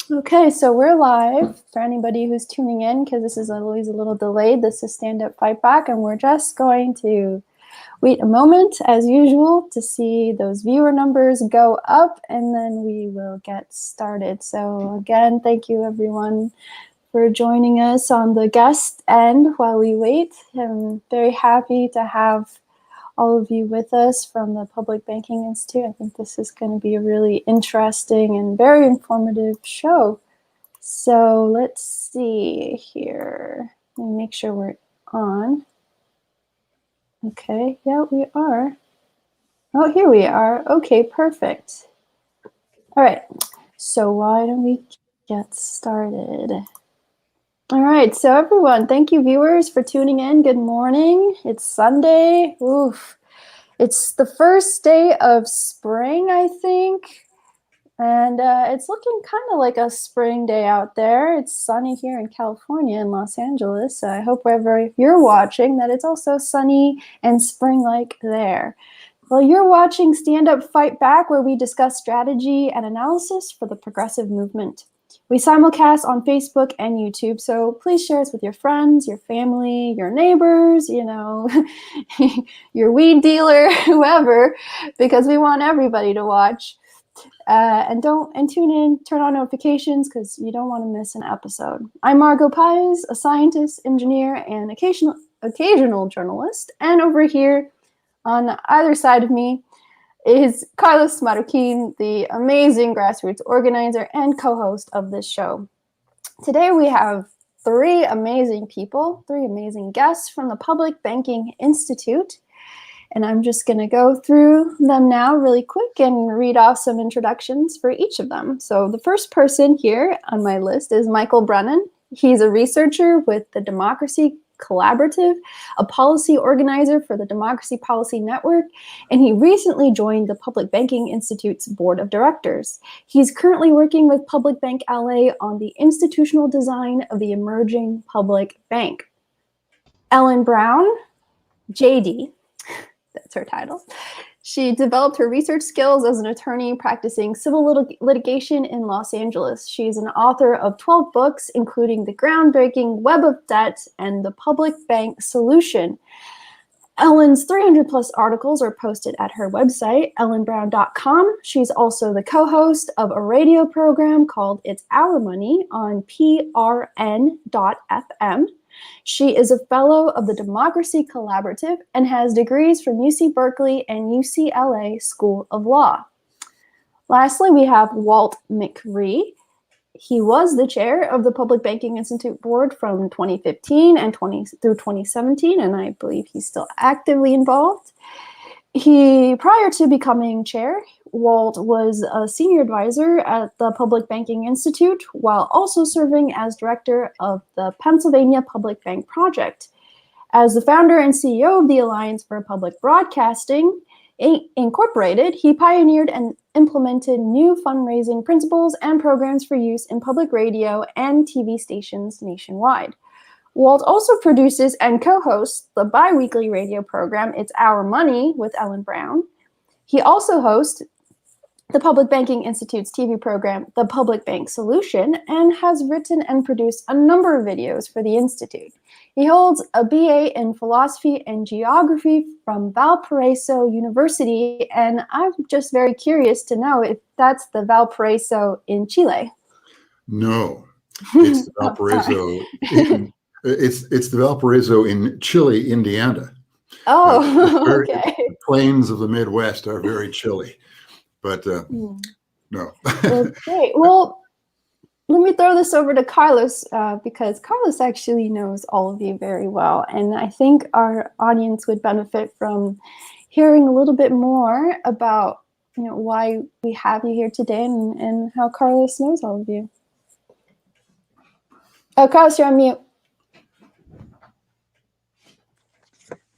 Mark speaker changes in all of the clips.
Speaker 1: Okay, so we're live for anybody who's tuning in, because this is always a little delayed. This is Stand Up Fight Back, and we're just going to wait a moment, as usual, to see those viewer numbers go up, and then we will get started. So again, thank you everyone for joining us on the guest end while we wait. I'm very happy to have all of you with us from the Public Banking Institute. I think this is going to be a really interesting and very informative show. So let's see here. Let me make sure we're on. Okay, yeah, we are. Oh, here we are. Okay, perfect. All right, so why don't we get started? All right, so everyone, thank you viewers for tuning in. Good morning. It's Sunday. Oof. It's the first day of spring, I think. And it's looking kind of like a spring day out there. It's sunny here in California and Los Angeles. So I hope wherever you're watching that it's also sunny and spring-like there. Well, you're watching Stand Up Fight Back, where we discuss strategy and analysis for the progressive movement. We simulcast on Facebook and YouTube, so please share us with your friends, your family, your neighbors, you know, your weed dealer, whoever, because we want everybody to watch. And tune in, turn on notifications, because you don't want to miss an episode. I'm Margot Pais, a scientist, engineer, and occasional journalist. And over here on either side of me is Carlos Marroquin, the amazing grassroots organizer and co-host of this show. Today we have three amazing people, three amazing guests from the Public Banking Institute. And I'm just going to go through them now really quick and read off some introductions for each of them. So the first person here on my list is Michael Brennan. He's a researcher with the Democracy Collaborative, a policy organizer for the Democracy Policy Network, and he recently joined the Public Banking Institute's board of directors. He's currently working with Public Bank LA on the institutional design of the emerging public bank. Ellen Brown, JD, that's her title. She developed her research skills as an attorney practicing civil litigation in Los Angeles. She's an author of 12 books, including the groundbreaking Web of Debt and the Public Bank Solution. Ellen's 300 plus articles are posted at her website, ellenbrown.com. She's also the co-host of a radio program called It's Our Money on prn.fm. She is a fellow of the Democracy Collaborative and has degrees from UC Berkeley and UCLA School of Law. Lastly, we have Walt McRee. He was the chair of the Public Banking Institute board from 2015 and through 2017, and I believe he's still actively involved. Prior to becoming chair, Walt was a senior advisor at the Public Banking Institute, while also serving as director of the Pennsylvania Public Bank Project. As the founder and CEO of the Alliance for Public Broadcasting Incorporated, he pioneered and implemented new fundraising principles and programs for use in public radio and TV stations nationwide. Walt also produces and co-hosts the bi-weekly radio program It's Our Money with Ellen Brown. He also hosts the Public Banking Institute's TV program, The Public Bank Solution, and has written and produced a number of videos for the Institute. He holds a BA in Philosophy and Geography from Valparaiso University, and I'm just very curious to know if that's the Valparaiso in Chile.
Speaker 2: No, it's the Valparaiso. It's the Valparaiso in Chile, Indiana.
Speaker 1: Oh, okay.
Speaker 2: The plains of the Midwest are very chilly. But no.
Speaker 1: Okay, well, let me throw this over to Carlos because Carlos actually knows all of you very well. And I think our audience would benefit from hearing a little bit more about, why we have you here today and how Carlos knows all of you. Oh, Carlos, you're on mute.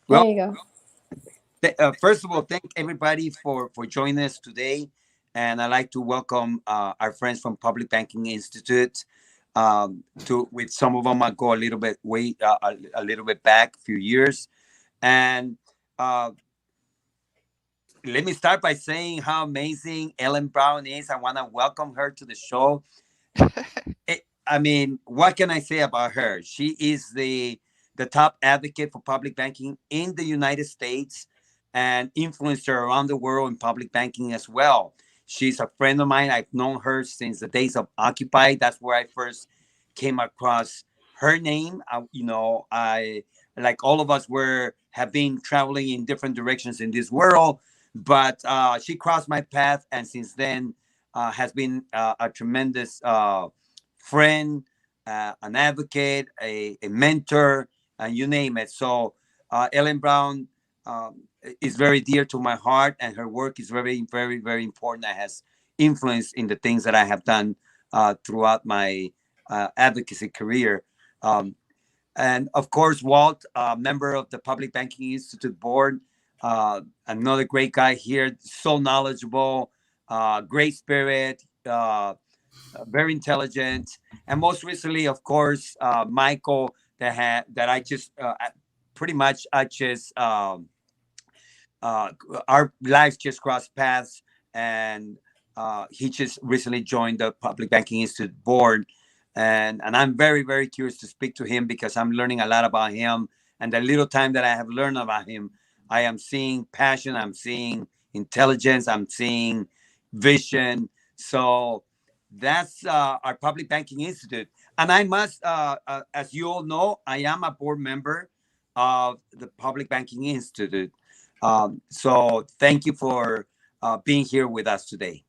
Speaker 3: Well,
Speaker 1: there you go.
Speaker 3: First of all, thank everybody for joining us today. And I'd like to welcome our friends from Public Banking Institute. With some of them, I go a little bit back a few years. And let me start by saying how amazing Ellen Brown is. I want to welcome her to the show. I mean, what can I say about her? She is the top advocate for public banking in the United States and influencer around the world in public banking as well. She's a friend of mine. I've known her since the days of Occupy. That's where I first came across her name. I like all of us have been traveling in different directions in this world, but she crossed my path, and since then has been a tremendous friend, an advocate, a mentor, and you name it. So Ellen Brown is very dear to my heart, and her work is very, very, very important. That has influence in the things that I have done throughout my advocacy career. And of course, Walt, member of the Public Banking Institute board, another great guy here, so knowledgeable, great spirit, very intelligent, and most recently, of course, Michael, that I just pretty much our lives just crossed paths, and he just recently joined the Public Banking Institute board, and I'm very, very curious to speak to him because I'm learning a lot about him, and the little time that I have learned about him, I am seeing passion, I'm seeing intelligence, I'm seeing vision. So that's our Public Banking Institute. And I must, as you all know, I am a board member of the Public Banking Institute. So thank you for being here with us today.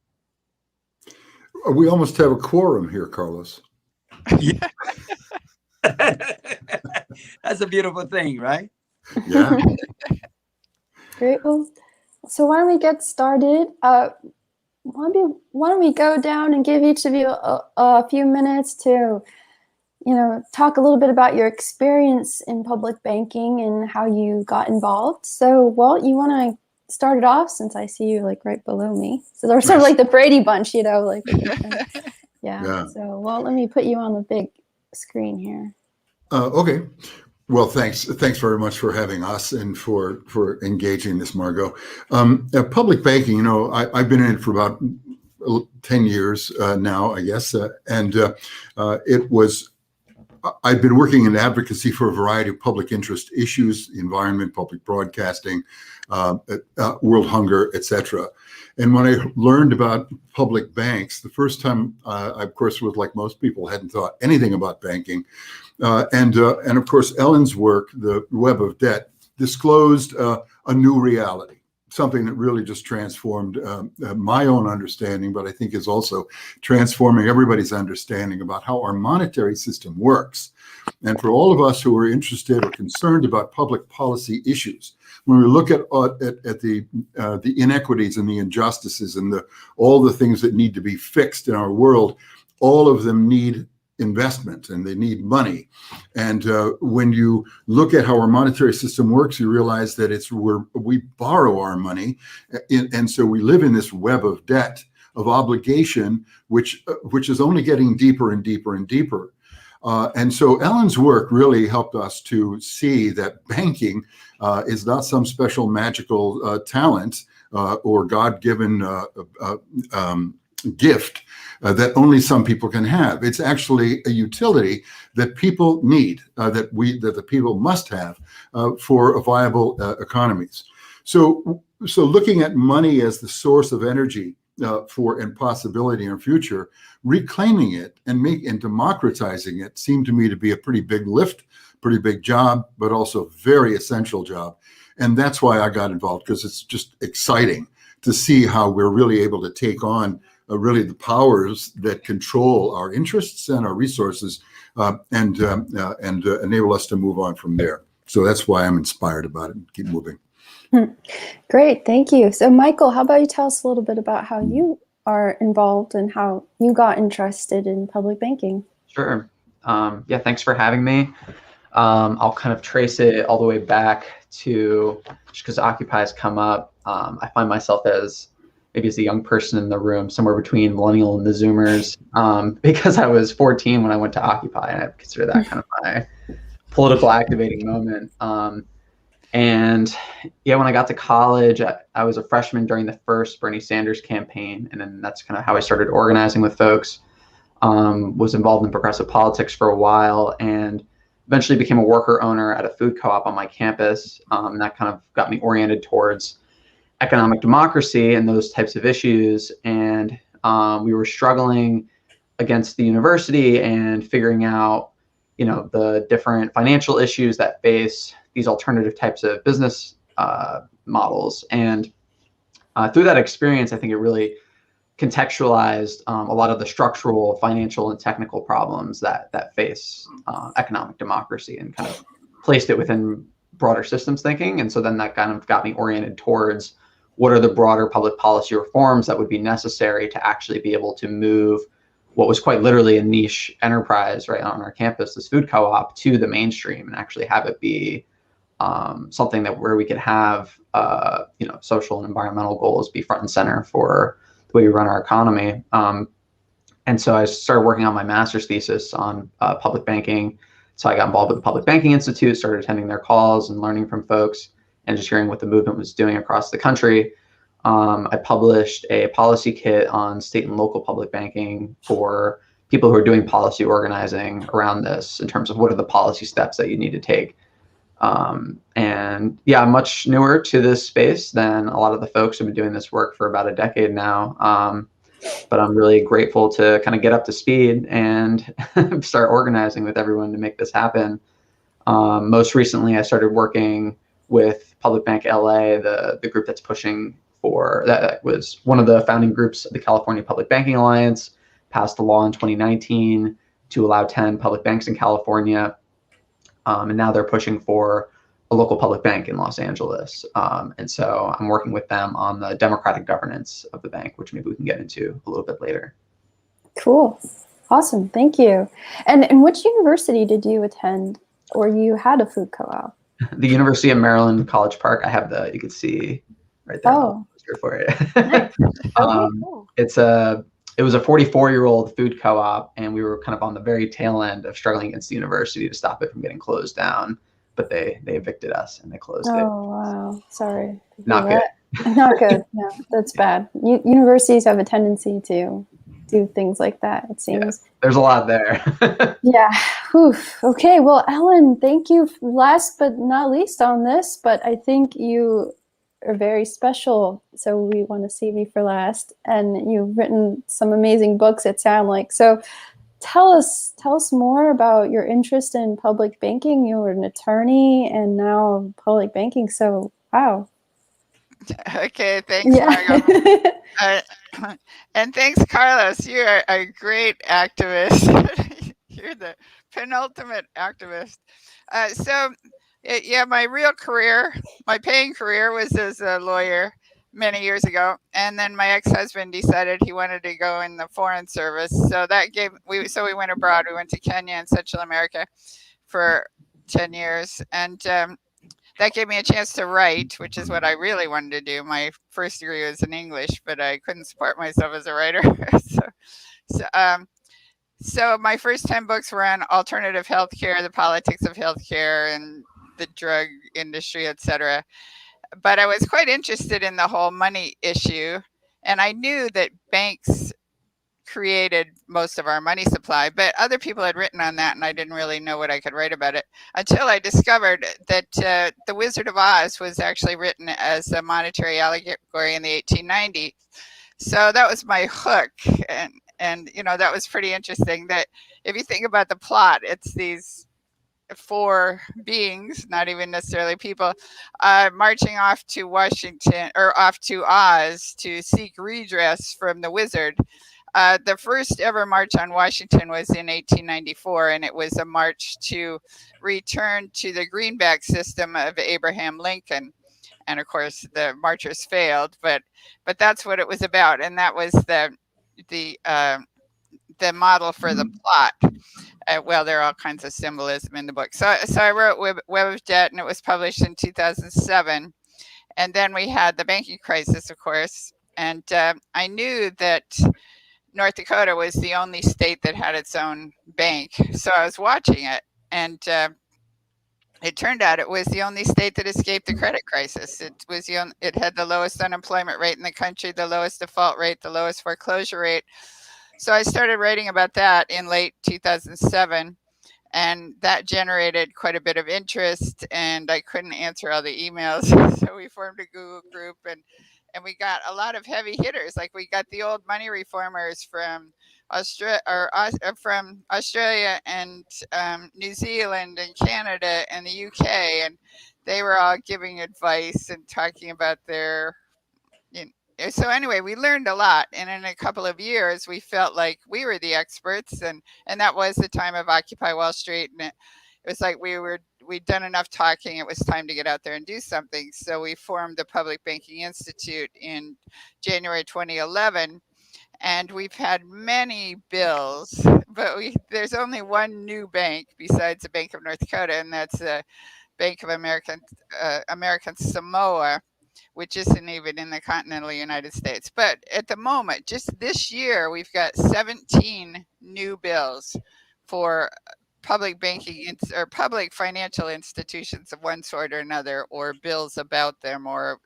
Speaker 2: We almost have a quorum here, Carlos.
Speaker 3: That's a beautiful thing, right?
Speaker 2: Yeah.
Speaker 1: Great. Well, so why don't we get started? Why don't we go down and give each of you a few minutes to, talk a little bit about your experience in public banking and how you got involved. So, Walt, you want to start it off since I see you like right below me. So they're sort of like the Brady Bunch, like. Yeah. So, Walt, let me put you on the big screen here.
Speaker 2: Okay. Well, thanks very much for having us and for engaging this, Margot. Public banking, I've been in it for about 10 years now, I guess, and I've been working in advocacy for a variety of public interest issues: the environment, public broadcasting, world hunger, etc. And when I learned about public banks, the first time, I, of course, was like most people, hadn't thought anything about banking. And of course, Ellen's work, The Web of Debt, disclosed a new reality, something that really just transformed my own understanding, but I think is also transforming everybody's understanding about how our monetary system works. And for all of us who are interested or concerned about public policy issues, when we look at the inequities and the injustices and all the things that need to be fixed in our world, all of them need investment and they need money. And when you look at how our monetary system works, you realize that we borrow our money, and so we live in this web of debt, of obligation, which is only getting deeper and deeper and deeper. And so Ellen's work really helped us to see that banking is not some special magical talent or God-given gift that only some people can have. It's actually a utility that people need, that the people must have for viable economies. So looking at money as the source of energy and possibility in our future, reclaiming it and democratizing it seemed to me to be a pretty big lift, pretty big job, but also a very essential job. And that's why I got involved, because it's just exciting to see how we're really able to take on really the powers that control our interests and our resources and enable us to move on from there. So that's why I'm inspired about it and keep moving.
Speaker 1: Great, thank you. So Michael, how about you tell us a little bit about how you are involved and how you got interested in public banking?
Speaker 4: Sure. Yeah, thanks for having me. I'll kind of trace it all the way back to, just because Occupy has come up, I find myself as maybe as a young person in the room, somewhere between millennial and the Zoomers, because I was 14 when I went to Occupy, and I consider that kind of my political activating moment. And yeah, when I got to college, I was a freshman during the first Bernie Sanders campaign, and then that's kind of how I started organizing with folks. was involved in progressive politics for a while, and eventually became a worker owner at a food co-op on my campus. And that kind of got me oriented towards economic democracy and those types of issues. And we were struggling against the university and figuring out, the different financial issues that face these alternative types of business models. And through that experience, I think it really contextualized a lot of the structural, financial, and technical problems that face economic democracy, and kind of placed it within broader systems thinking. And so then that kind of got me oriented towards what are the broader public policy reforms that would be necessary to actually be able to move what was quite literally a niche enterprise right on our campus, this food co-op, to the mainstream, and actually have it be something that where we could have social and environmental goals be front and center for the way we run our economy. And so I started working on my master's thesis on public banking. So I got involved with the Public Banking Institute, started attending their calls and learning from folks and just hearing what the movement was doing across the country. I published a policy kit on state and local public banking for people who are doing policy organizing around this, in terms of what are the policy steps that you need to take. And yeah, I'm much newer to this space than a lot of the folks who've been doing this work for about a decade now. But I'm really grateful to kind of get up to speed and start organizing with everyone to make this happen. Most recently, I started working with Public Bank LA, the group that's pushing for, that was one of the founding groups of the California Public Banking Alliance, passed a law in 2019 to allow 10 public banks in California. And now they're pushing for a local public bank in Los Angeles. And so I'm working with them on the democratic governance of the bank, which maybe we can get into a little bit later.
Speaker 1: Cool. Awesome. Thank you. And which university did you attend, or you had a food co-op?
Speaker 4: The University of Maryland, College Park. I have you can see right there.
Speaker 1: Oh.
Speaker 4: Here for it.
Speaker 1: Nice. Okay, cool.
Speaker 4: It was a 44-year-old food co-op, and we were kind of on the very tail end of struggling against the university to stop it from getting closed down. But they evicted us and they closed it.
Speaker 1: Oh, wow. Sorry.
Speaker 4: Not good.
Speaker 1: Not good. No, that's bad. Universities have a tendency to do things like that, it seems.
Speaker 4: Yeah, there's a lot there.
Speaker 1: Yeah. Oof. Okay. Well, Ellen, thank you. Last but not least on this, but I think you are very special, so we want to save you for last. And you've written some amazing books, it sounds like. So tell us more about your interest in public banking. You were an attorney and now public banking. So, wow.
Speaker 5: Okay, thanks,
Speaker 1: Yeah.
Speaker 5: Margo. And thanks, Carlos. You are a great activist. You're the penultimate activist. My real career, my paying career, was as a lawyer many years ago, and then my ex-husband decided he wanted to go in the foreign service, so we went abroad. We went to Kenya and Central America for 10 years, and that gave me a chance to write, which is what I really wanted to do. My first degree was in English, but I couldn't support myself as a writer. So my first 10 books were on alternative healthcare, the politics of healthcare, and the drug industry, etc. But I was quite interested in the whole money issue, and I knew that banks created most of our money supply, but other people had written on that, and I didn't really know what I could write about it until I discovered that The Wizard of Oz was actually written as a monetary allegory in the 1890s. So that was my hook, and that was pretty interesting. That if you think about the plot, it's these 4 beings, not even necessarily people, marching off to Washington, or off to Oz, to seek redress from the wizard. The first ever march on Washington was in 1894, and it was a march to return to the greenback system of Abraham Lincoln. And of course, the marchers failed, but that's what it was about, and that was the model for the plot. Well, there are all kinds of symbolism in the book. So I wrote Web of Debt, and it was published in 2007. And then we had the banking crisis, of course, and I knew that North Dakota was the only state that had its own bank. So I was watching it, and it turned out it was the only state that escaped the credit crisis. It had the lowest unemployment rate in the country, the lowest default rate, the lowest foreclosure rate. So I started writing about that in late 2007, and that generated quite a bit of interest, and I couldn't answer all the emails. So we formed a Google group, and we got a lot of heavy hitters. Like we got the old money reformers from from Australia and New Zealand and Canada and the UK, and they were all giving advice and talking about their, you know. So anyway, we learned a lot, and in a couple of years, we felt like we were the experts, and that was the time of Occupy Wall Street, and it was like we'd done enough talking. It was time to get out there and do something. So we formed the Public Banking Institute in January 2011, and we've had many bills, but there's only one new bank besides the Bank of North Dakota, and that's the Bank of American Samoa, which isn't even in the continental United States. But at the moment, just this year, we've got 17 new bills for public banking or public financial institutions of one sort or another, or bills about them, or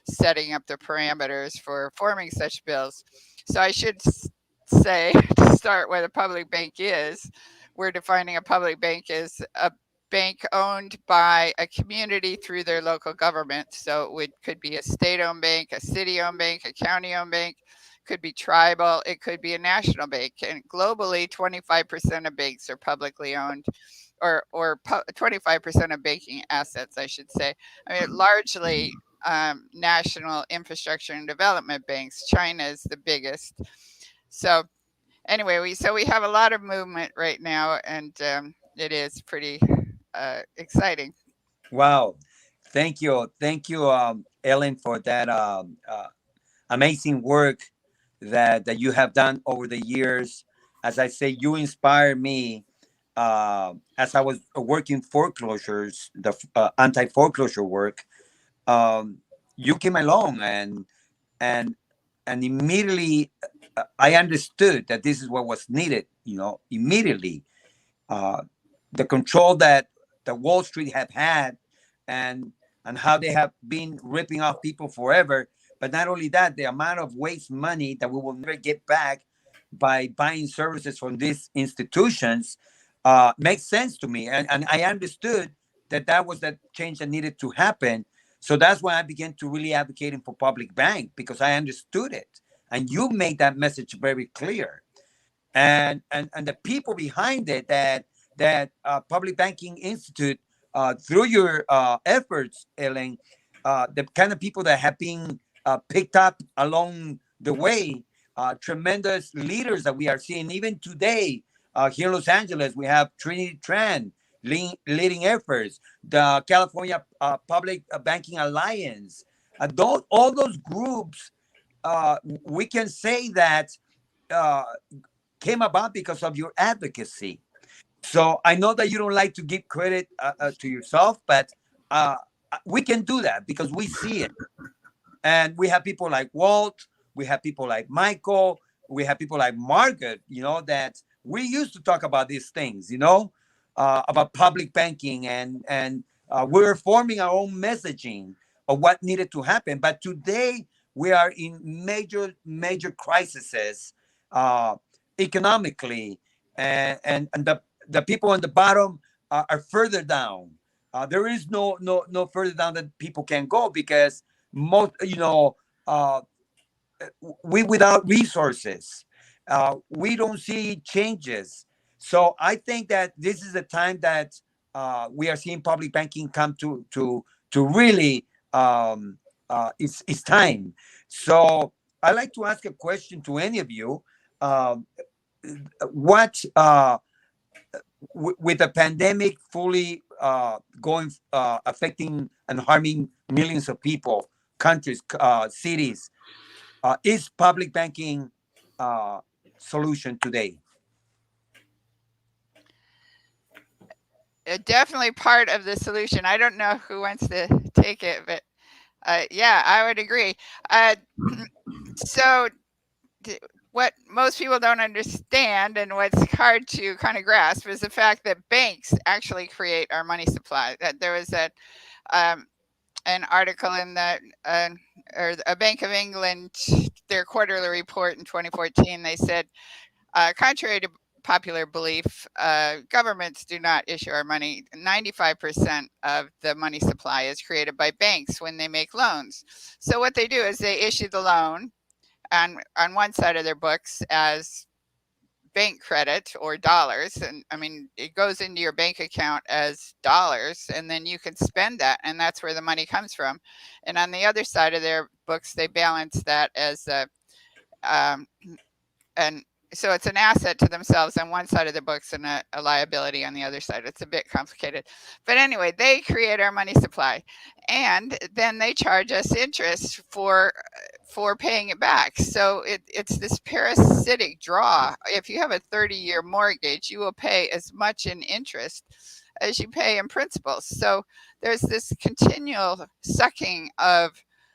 Speaker 5: setting up the parameters for forming such bills. So I should say, to start, what a public bank is. We're defining a public bank as a bank owned by a community through their local government. So could be a state-owned bank, a city-owned bank, a county-owned bank, could be tribal, it could be a national bank. And globally, 25% of banks are publicly owned, or 25% of banking assets, I should say. I mean, largely national infrastructure and development banks. China is the biggest. So anyway, we have a lot of movement right now, and it is pretty exciting.
Speaker 3: Wow. Thank you, Ellen, for that amazing work that you have done over the years. As I say, you inspire me. As I was working foreclosures, the anti-foreclosure work, um, you came along, and immediately I understood that this is what was needed. Immediately, uh, the control that the Wall Street have had, and how they have been ripping off people forever. But not only that, the amount of waste money that we will never get back by buying services from these institutions makes sense to me, and I understood that that was the change that needed to happen. So that's why I began to really advocating for public bank, because I understood it, and you made that message very clear. And the people behind it, that Public Banking Institute, through your efforts, Ellen, the kind of people that have been picked up along the way, tremendous leaders that we are seeing even today. Here in Los Angeles, we have Trinity Tran leading efforts, the California Public Banking Alliance. All those groups, we can say that uh, came about because of your advocacy. So I know that you don't like to give credit to yourself, but uh, we can do that because we see it. And we have people like Walt, we have people like Michael, we have people like Margaret, that we used to talk about these things, about public banking, and we're forming our own messaging of what needed to happen. But today we are in major crises, uh, economically, and the people on the bottom are further down. There is no further down that people can go, because most, uh, we without resources, we don't see changes. So I think that this is the time that we are seeing public banking come to really, it's time. So I like to ask a question to any of you. um, what with the pandemic fully going, affecting and harming millions of people, countries, cities, is public banking uh, solution today?
Speaker 5: Definitely part of the solution. I don't know who wants to take it, but yeah, I would agree. Uh, so what most people don't understand, and what's hard to kind of grasp, is the fact that banks actually create our money supply. That there was um, an article in the or a Bank of England, their quarterly report in 2014. They said, contrary to popular belief, governments do not issue our money. 95% of the money supply is created by banks when they make loans. So what they do is they issue the loan on one side of their books as bank credit or dollars, and I mean it goes into your bank account as dollars, and then you can spend that, and that's where the money comes from. And on the other side of their books, they balance that as and so it's an asset to themselves on one side of the books and a liability on the other side. It's a bit complicated, but anyway, they create our money supply, and then they charge us interest for paying it back. So it's this parasitic draw. If you have a 30-year mortgage, you will pay as much in interest as you pay in principal. So there's this continual sucking of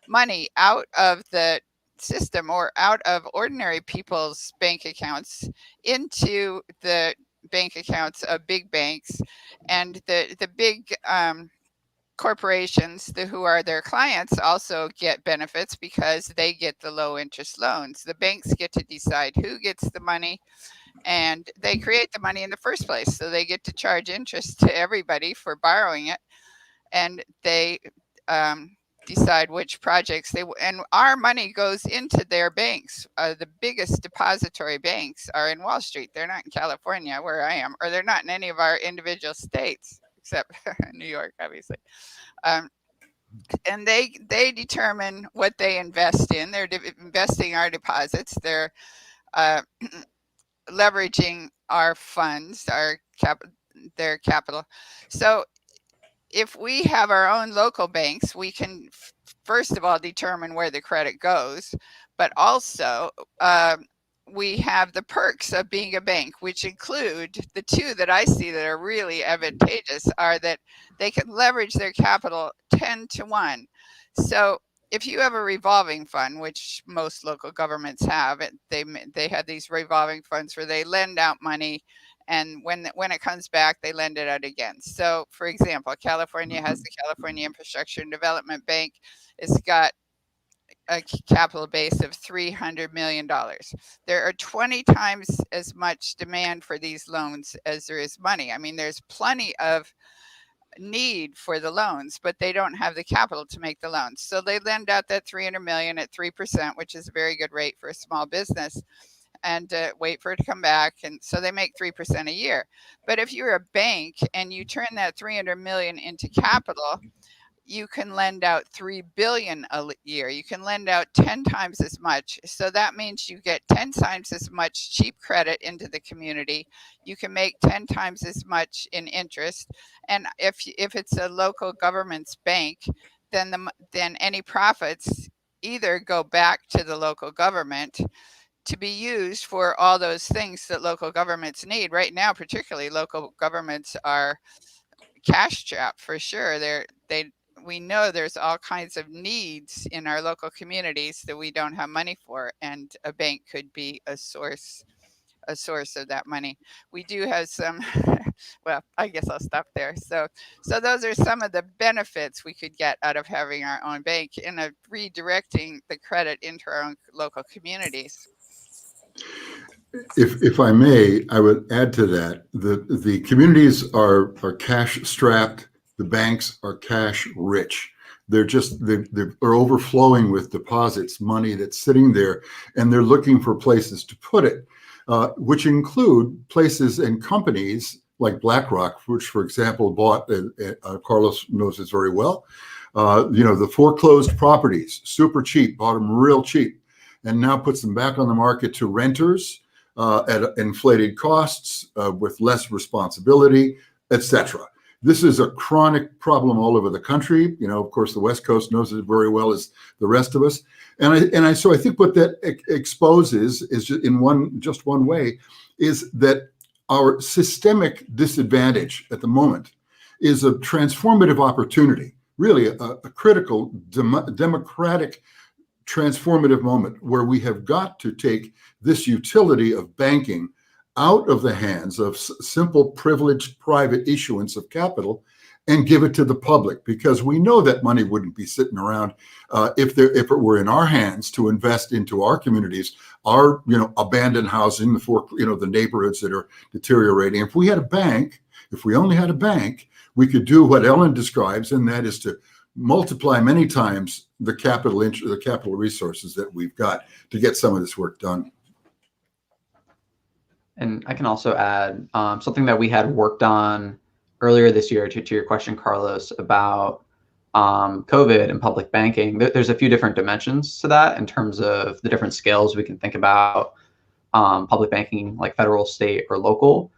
Speaker 5: money out of the system or out of ordinary people's bank accounts into the bank accounts of big banks, and the big corporations who are their clients also get benefits because they get the low interest loans. The banks get to decide who gets the money, and they create the money in the first place, so they get to charge interest to everybody for borrowing it, and they decide which projects and our money goes into their banks. The biggest depository banks are in Wall Street. They're not in California where I am, or they're not in any of our individual states except New York, obviously. And they determine what they invest in. They're investing our deposits. They're leveraging our funds, their capital. So if we have our own local banks, we can first of all determine where the credit goes, but also we have the perks of being a bank, which include the two that I see that are really advantageous are that they can leverage their capital 10 to 1. So if you have a revolving fund, which most local governments have, they have these revolving funds where they lend out money, and when it comes back, they lend it out again. So, for example, California has the California Infrastructure and Development Bank. It's got a capital base of $300 million. There are 20 times as much demand for these loans as there is money. I mean, there's plenty of need for the loans, but they don't have the capital to make the loans. So they lend out that $300 million at 3%, which is a very good rate for a small business, and wait for it to come back. And so they make 3% a year. But if you're a bank and you turn that $300 million into capital, you can lend out $3 billion a year. You can lend out 10 times as much. So that means you get 10 times as much cheap credit into the community. You can make 10 times as much in interest. And if it's a local government's bank, then any profits either go back to the local government to be used for all those things that local governments need. Right now, particularly, local governments are cash strapped for sure. We know there's all kinds of needs in our local communities that we don't have money for, and a bank could be a source of that money. We do have some, well, I guess I'll stop there. So those are some of the benefits we could get out of having our own bank and redirecting the credit into our own local communities.
Speaker 2: If I may, I would add to that, the communities are cash strapped. The banks are cash rich. They're overflowing with deposits, money that's sitting there, and they're looking for places to put it, which include places and companies like BlackRock, which, for example, bought, Carlos knows this very well, the foreclosed properties, super cheap, bought them real cheap, and now puts them back on the market to renters at inflated costs with less responsibility, etc. This is a chronic problem all over the country. Of course, the West Coast knows it very well as the rest of us. So I think what that exposes is just one way is that our systemic disadvantage at the moment is a transformative opportunity, really a critical democratic transformative moment where we have got to take this utility of banking out of the hands of simple privileged private issuance of capital and give it to the public, because we know that money wouldn't be sitting around if it were in our hands to invest into our communities, our abandoned housing, the neighborhoods that are deteriorating. If we had a bank, if we only had a bank, we could do what Ellen describes, and that is to multiply many times the capital resources that we've got to get some of this work done.
Speaker 4: And I can also add something that we had worked on earlier this year to your question, Carlos, about COVID and public banking. There's a few different dimensions to that in terms of the different scales we can think about public banking, like federal, state, or local.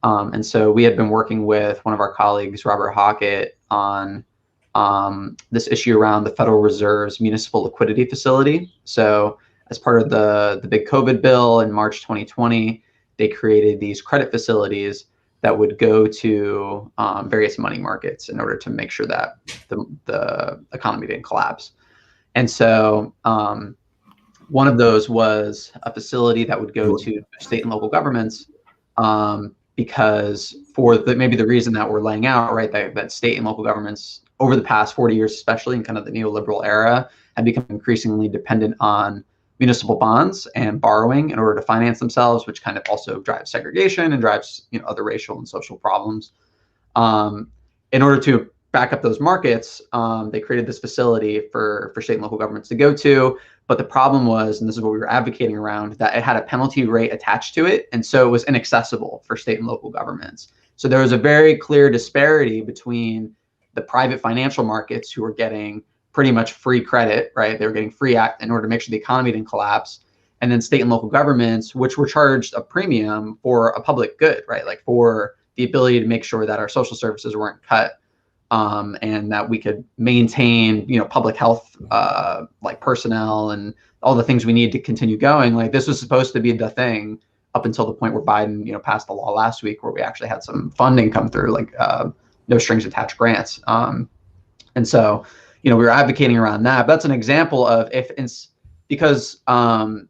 Speaker 4: And so we had been working with one of our colleagues, Robert Hockett, on this issue around the Federal Reserve's municipal liquidity facility. So as part of the big COVID bill in March 2020, they created these credit facilities that would go to various money markets in order to make sure that the economy didn't collapse. And so one of those was a facility that would go to state and local governments, because for maybe the reason that we're laying out, right, that state and local governments over the past 40 years, especially in kind of the neoliberal era, have become increasingly dependent on municipal bonds and borrowing in order to finance themselves, which kind of also drives segregation and drives other racial and social problems. In order to back up those markets, they created this facility for state and local governments to go to. But the problem was, and this is what we were advocating around, that it had a penalty rate attached to it, and so it was inaccessible for state and local governments. So there was a very clear disparity between the private financial markets, who were getting pretty much free credit, right? They were getting free act in order to make sure the economy didn't collapse. And then state and local governments, which were charged a premium for a public good, right? Like for the ability to make sure that our social services weren't cut, and that we could maintain, public health, like personnel and all the things we need to continue going. Like this was supposed to be the thing up until the point where Biden, passed the law last week, where we actually had some funding come through, like no strings attached grants. And so, we were advocating around that. But that's an example of because that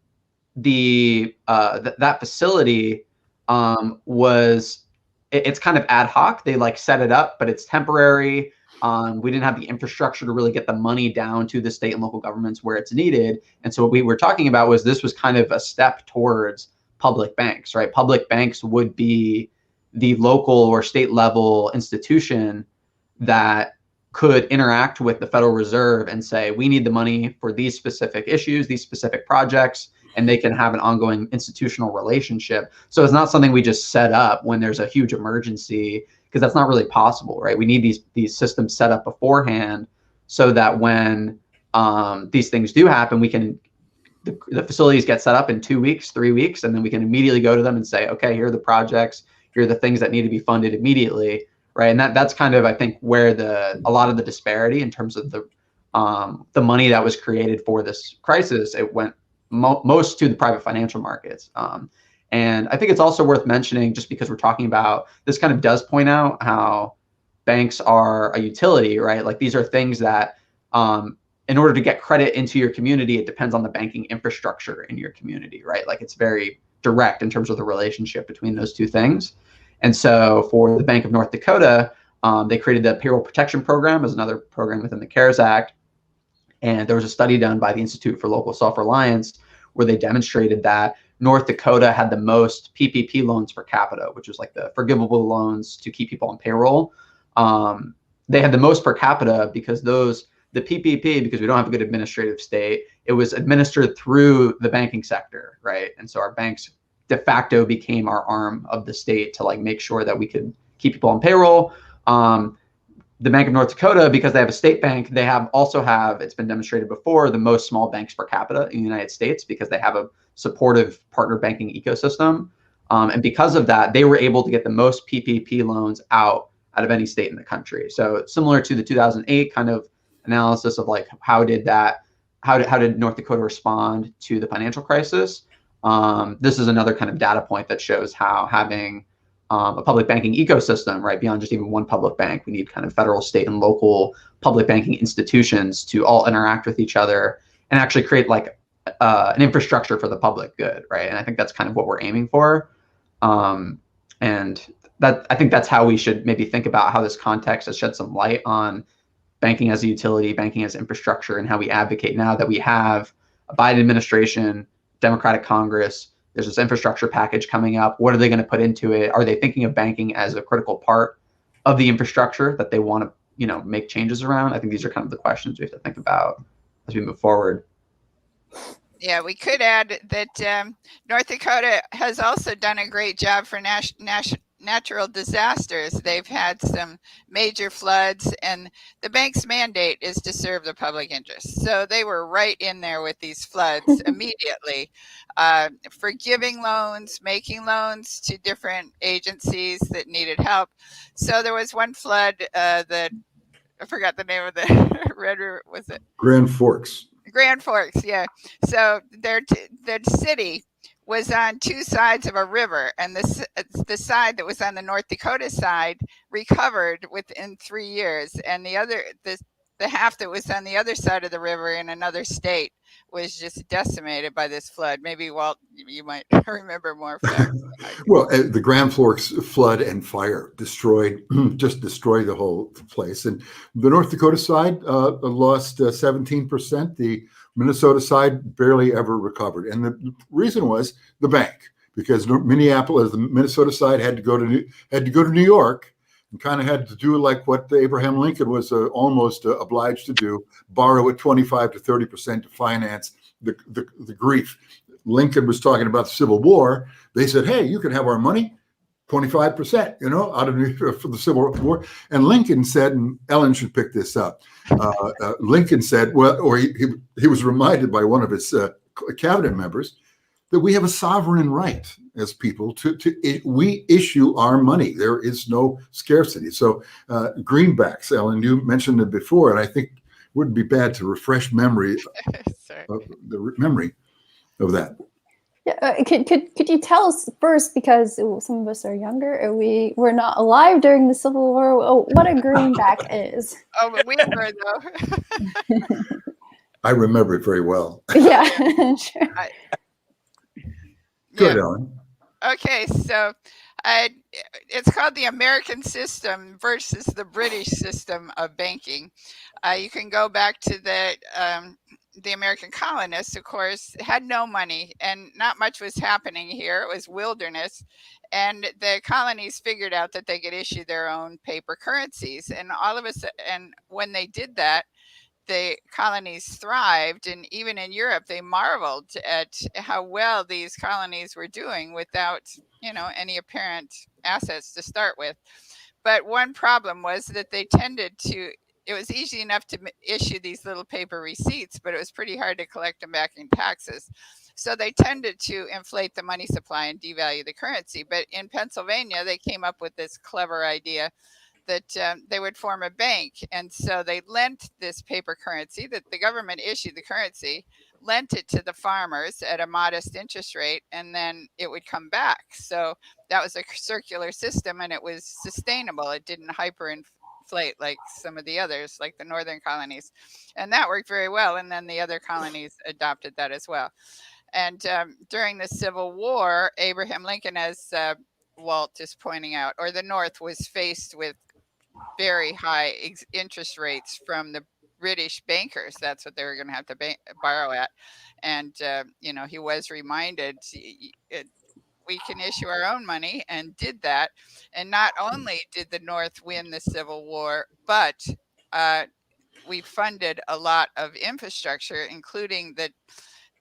Speaker 4: facility it's kind of ad hoc. They like set it up, but it's temporary. We didn't have the infrastructure to really get the money down to the state and local governments where it's needed. And so what we were talking about was this was kind of a step towards public banks, right? Public banks would be the local or state level institution that could interact with the Federal Reserve and say, we need the money for these specific issues, these specific projects, and they can have an ongoing institutional relationship. So it's not something we just set up when there's a huge emergency, because that's not really possible, right? We need these systems set up beforehand so that when these things do happen, the facilities get set up in 2 weeks, 3 weeks, and then we can immediately go to them and say, okay, here are the projects, here are the things that need to be funded immediately, right? And that's kind of, I think, where a lot of the disparity in terms of the money that was created for this crisis, it went most to the private financial markets. And I think it's also worth mentioning, just because we're talking about, this kind of does point out how banks are a utility, right? Like these are things that in order to get credit into your community, it depends on the banking infrastructure in your community, right? Like it's very direct in terms of the relationship between those two things. And so for the Bank of North Dakota, they created the Payroll Protection Program as another program within the CARES Act. And there was a study done by the Institute for Local Self-Reliance where they demonstrated that North Dakota had the most PPP loans per capita, which was like the forgivable loans to keep people on payroll. They had the most per capita because the PPP, because we don't have a good administrative state, it was administered through the banking sector, right? And so our banks de facto became our arm of the state to like make sure that we could keep people on payroll. The Bank of North Dakota, because they have a state bank, they also have, it's been demonstrated before, the most small banks per capita in the United States, because they have a supportive partner banking ecosystem. And because of that, they were able to get the most PPP loans out of any state in the country. So similar to the 2008 kind of analysis of like, how did North Dakota respond to the financial crisis? This is another kind of data point that shows how having a public banking ecosystem, right, beyond just even one public bank, we need kind of federal, state, and local public banking institutions to all interact with each other and actually create like an infrastructure for the public good, right? And I think that's kind of what we're aiming for. And that, I think that's how we should maybe think about how this context has shed some light on banking as a utility, banking as infrastructure, and how we advocate now that we have a Biden administration, Democratic Congress. There's this infrastructure package coming up. What are they going to put into it? Are they thinking of banking as a critical part of the infrastructure that they want to, make changes around? I think these are kind of the questions we have to think about as we move forward.
Speaker 5: Yeah, we could add that North Dakota has also done a great job for natural disasters. They've had some major floods, and the bank's mandate is to serve the public interest. So they were right in there with these floods immediately, forgiving loans, making loans to different agencies that needed help. So there was one flood that I forgot the name of the Red River. Was it
Speaker 2: Grand Forks?
Speaker 5: Grand Forks, yeah. So the city was on two sides of a river, and the side that was on the North Dakota side recovered within 3 years, and the half that was on the other side of the river in another state was just decimated by this flood. Maybe Walt, you might remember more facts.
Speaker 2: Well, the Grand Forks flood and fire destroyed the whole place. And the North Dakota side lost 17%. The Minnesota side barely ever recovered. And the reason was the bank, because the Minnesota side had to go to New York, and kind of had to do like what Abraham Lincoln was almost obliged to do: borrow at 25 to 30% to finance the grief. Lincoln was talking about the Civil War. They said, "Hey, you can have our money, 25%, out of for the Civil War." And Lincoln said, and Ellen should pick this up. Lincoln said, he was reminded by one of his cabinet members that we have a sovereign right as people we issue our money. There is no scarcity. So greenbacks, Ellen, you mentioned it before, and I think it wouldn't be bad to refresh memory the memory of that.
Speaker 1: Yeah, could you tell us first, because some of us are younger and we were not alive during the Civil War, what a greenback is?
Speaker 5: Oh, but we were, though.
Speaker 2: I remember it very well.
Speaker 1: Yeah, sure.
Speaker 2: Good, Ellen.
Speaker 5: Okay, so it's called the American system versus the British system of banking. You can go back to the American colonists, of course, had no money and not much was happening here. It was wilderness. And the colonies figured out that they could issue their own paper currencies. And and when they did that, the colonies thrived, and even in Europe, they marveled at how well these colonies were doing without, any apparent assets to start with. But one problem was that it was easy enough to issue these little paper receipts, but it was pretty hard to collect them back in taxes. So they tended to inflate the money supply and devalue the currency. But in Pennsylvania, they came up with this clever idea that they would form a bank. And so they lent this paper currency that the government issued the currency, lent it to the farmers at a modest interest rate, and then it would come back. So that was a circular system, and it was sustainable. It didn't hyperinflate like some of the others, like the northern colonies. And that worked very well. And then the other colonies adopted that as well. And during the Civil War, Abraham Lincoln, as Walt is pointing out, or the North was faced with very high interest rates from the British bankers. That's what they were going to have to borrow at. And, he was reminded we can issue our own money, and did that. And not only did the North win the Civil War, but we funded a lot of infrastructure, including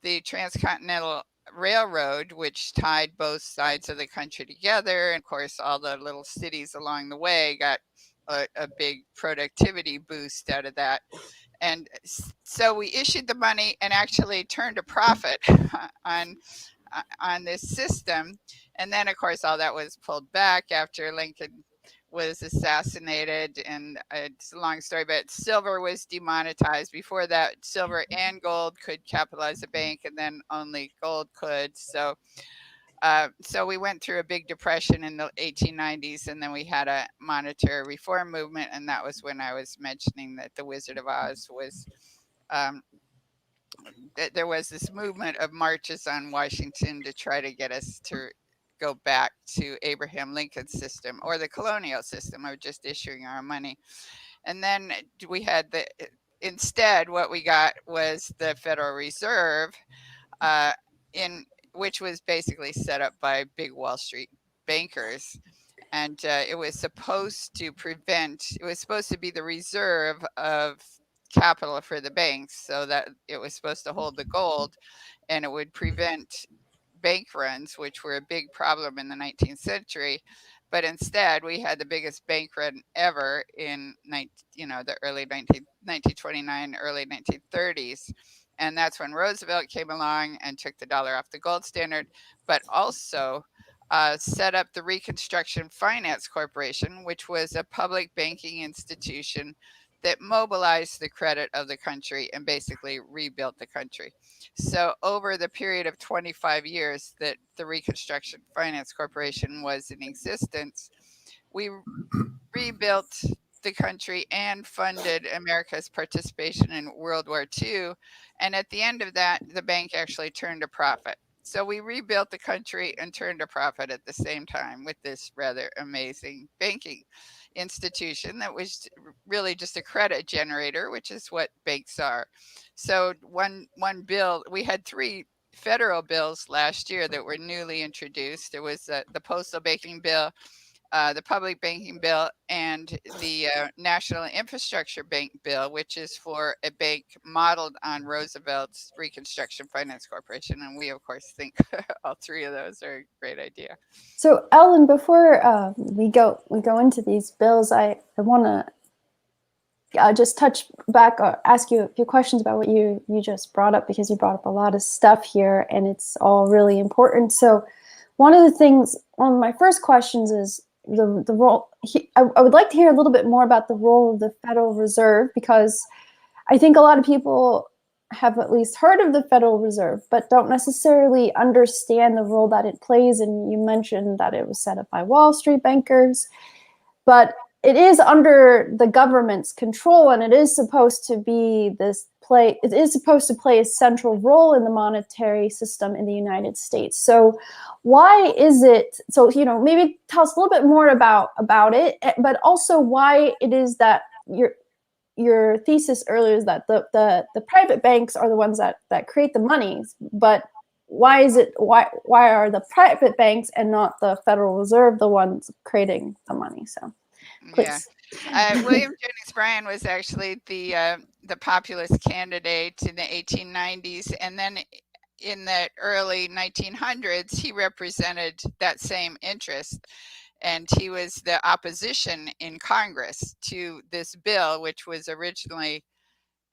Speaker 5: the Transcontinental Railroad, which tied both sides of the country together. And of course, all the little cities along the way got a big productivity boost out of that. And so we issued the money and actually turned a profit on this system. And then, of course, all that was pulled back after Lincoln was assassinated. And it's a long story, but silver was demonetized. Before that, silver and gold could capitalize a bank, and then only gold could. So we went through a big depression in the 1890s, and then we had a monetary reform movement. And that was when I was mentioning that the Wizard of Oz was, there was this movement of marches on Washington to try to get us to go back to Abraham Lincoln's system or the colonial system of just issuing our money. And then we had instead what we got was the Federal Reserve, in which was basically set up by big Wall Street bankers. And it was supposed to be the reserve of capital for the banks, so that it was supposed to hold the gold, and it would prevent bank runs, which were a big problem in the 19th century. But instead, we had the biggest bank run ever in the early 1929, early 1930s. And that's when Roosevelt came along and took the dollar off the gold standard, but also set up the Reconstruction Finance Corporation, which was a public banking institution that mobilized the credit of the country and basically rebuilt the country. So over the period of 25 years that the Reconstruction Finance Corporation was in existence, we rebuilt the country and funded America's participation in World War II. And at the end of that, the bank actually turned a profit. So we rebuilt the country and turned a profit at the same time with this rather amazing banking institution that was really just a credit generator, which is what banks are. So one bill, we had 3 federal bills last year that were newly introduced. There was the postal banking bill, the public banking bill, and the National Infrastructure Bank bill, which is for a bank modeled on Roosevelt's Reconstruction Finance Corporation. And we, of course, think all 3 of those are a great idea.
Speaker 1: So, Ellen, before we go into these bills, I want to just touch back or ask you a few questions about what you just brought up, because you brought up a lot of stuff here, and it's all really important. So, one of my first questions is the role. I would like to hear a little bit more about the role of the Federal Reserve, because I think a lot of people have at least heard of the Federal Reserve, but don't necessarily understand the role that it plays. And you mentioned that it was set up by Wall Street bankers, but it is under the government's control, and it is supposed to play a central role in the monetary system in the United States. So why is it, maybe tell us a little bit more about it, but also why it is that your thesis earlier is that the private banks are the ones that create the money, but why are the private banks and not the Federal Reserve the ones creating the money? So please.
Speaker 5: Yeah. William Jennings Bryan was actually the populist candidate in the 1890s, and then in the early 1900s, he represented that same interest. And he was the opposition in Congress to this bill, which was originally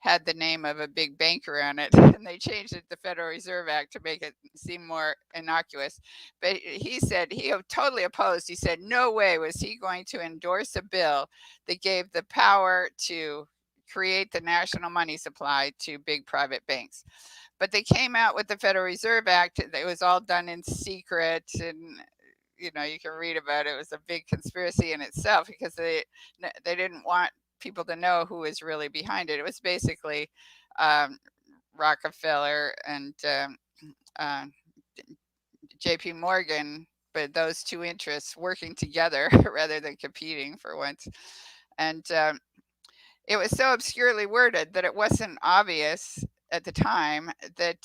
Speaker 5: had the name of a big banker on it, and they changed it to the Federal Reserve Act to make it seem more innocuous. But he said he totally opposed. He said no way was he going to endorse a bill that gave the power to create the national money supply to big private banks. But they came out with the Federal Reserve Act. It was all done in secret, and you can read about it. It was a big conspiracy in itself, because they didn't want people to know who was really behind it. It was basically Rockefeller and J.P. Morgan, but those 2 interests working together rather than competing for once. And it was so obscurely worded that it wasn't obvious at the time that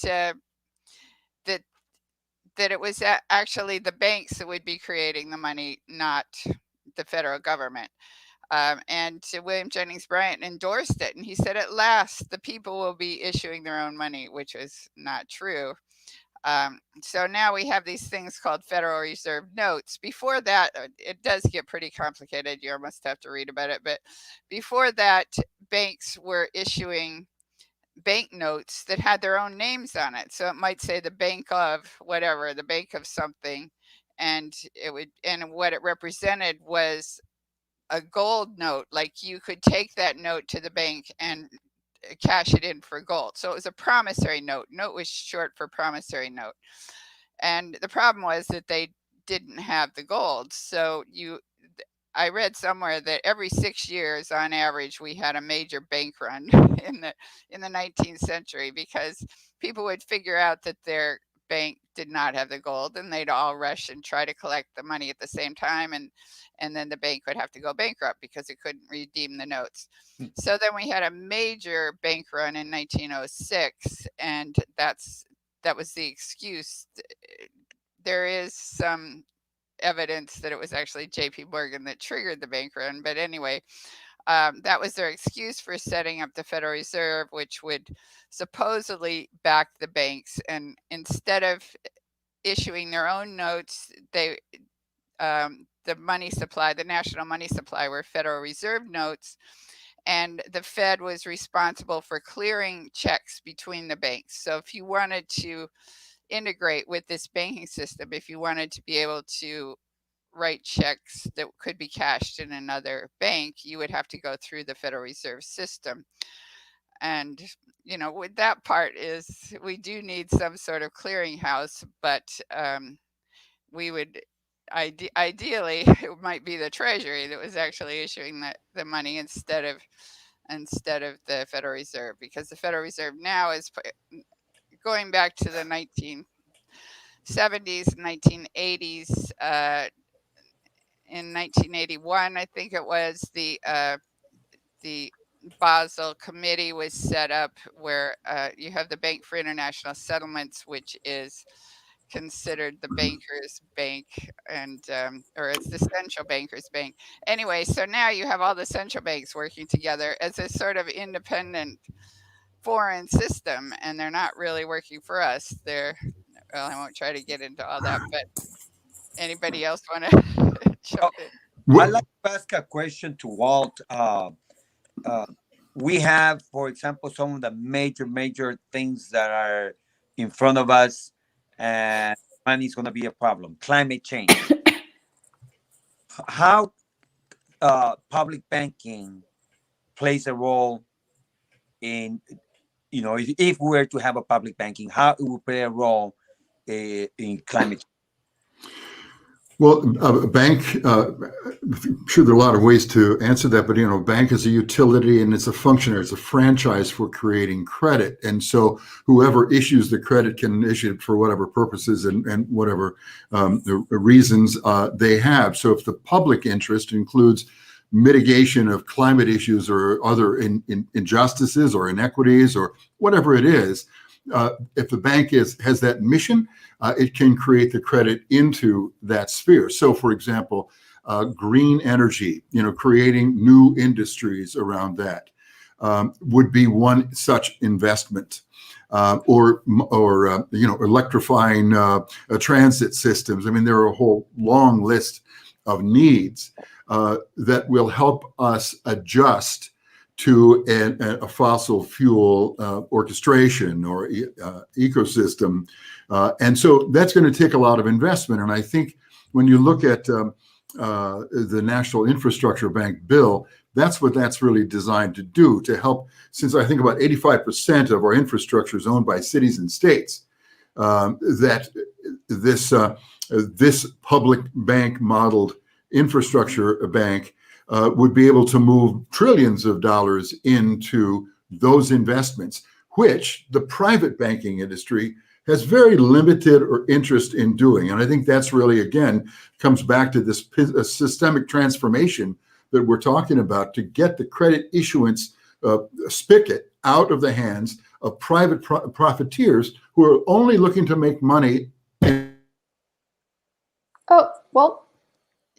Speaker 5: it was actually the banks that would be creating the money, not the federal government. And William Jennings Bryan endorsed it, and he said, at last, the people will be issuing their own money, which was not true. So now we have these things called Federal Reserve notes. Before that, it does get pretty complicated. You almost have to read about it. But before that, banks were issuing banknotes that had their own names on it. So it might say the bank of whatever, the bank of something. And what it represented was a gold note. Like you could take that note to the bank and cash it in for gold. So it was a promissory note. Note was short for promissory note. And the problem was that they didn't have the gold. So I read somewhere that every 6 years on average we had a major bank run in the 19th century, because people would figure out that their bank did not have the gold, and they'd all rush and try to collect the money at the same time, and then the bank would have to go bankrupt because it couldn't redeem the notes. So then we had a major bank run in 1906, and that was the excuse. There is some evidence that it was actually J.P. Morgan that triggered the bank run, but anyway, that was their excuse for setting up the Federal Reserve, which would supposedly back the banks. And instead of issuing their own notes, they the money supply, the national money supply, were Federal Reserve notes, and the Fed was responsible for clearing checks between the banks. So if you wanted to integrate with this banking system, if you wanted to be able to write checks that could be cashed in another bank, you would have to go through the Federal Reserve system. And, you know, with that part is we do need some sort of clearinghouse, but we would ideally it might be the Treasury that was actually issuing the money instead of the Federal Reserve, because the Federal Reserve now is going back to the 1970s, 1980s. In 1981, I think it was, the Basel Committee was set up, where you have the Bank for International Settlements, which is considered the bankers' bank, and or it's the central bankers' bank. Anyway, so now you have all the central banks working together as a sort of independent foreign system, and they're not really working for us. Well, I won't try to get into all that, but anybody else want to jump in?
Speaker 3: I'd like to ask a question to Walt. We have, for example, some of the major things that are in front of us, and money is going to be a problem. Climate change. How public banking plays a role in, you know, if we were to have a public banking, how it would play a role in climate change?
Speaker 2: Well, a bank, I'm sure there are a lot of ways to answer that, but, you know, bank is a utility and it's a functionary, it's a franchise for creating credit. And so whoever issues the credit can issue it for whatever purposes and whatever the reasons they have. So if the public interest includes mitigation of climate issues or other injustices or inequities or whatever it is, if the bank has that mission, it can create the credit into that sphere. So, for example, green energy, you know, creating new industries around that would be one such investment. Or you know, electrifying transit systems. I mean, there are a whole long list of needs that will help us adjust to a fossil fuel orchestration or ecosystem. And so that's going to take a lot of investment. And I think when you look at the National Infrastructure Bank bill, that's what that's really designed to do, to help, since I think about 85% of our infrastructure is owned by cities and states, that this public bank modeled infrastructure bank would be able to move trillions of dollars into those investments, which the private banking industry has very limited or interest in doing. And I think that's really, again, comes back to this systemic transformation that we're talking about, to get the credit issuance spigot out of the hands of private profiteers who are only looking to make money.
Speaker 1: Oh, well,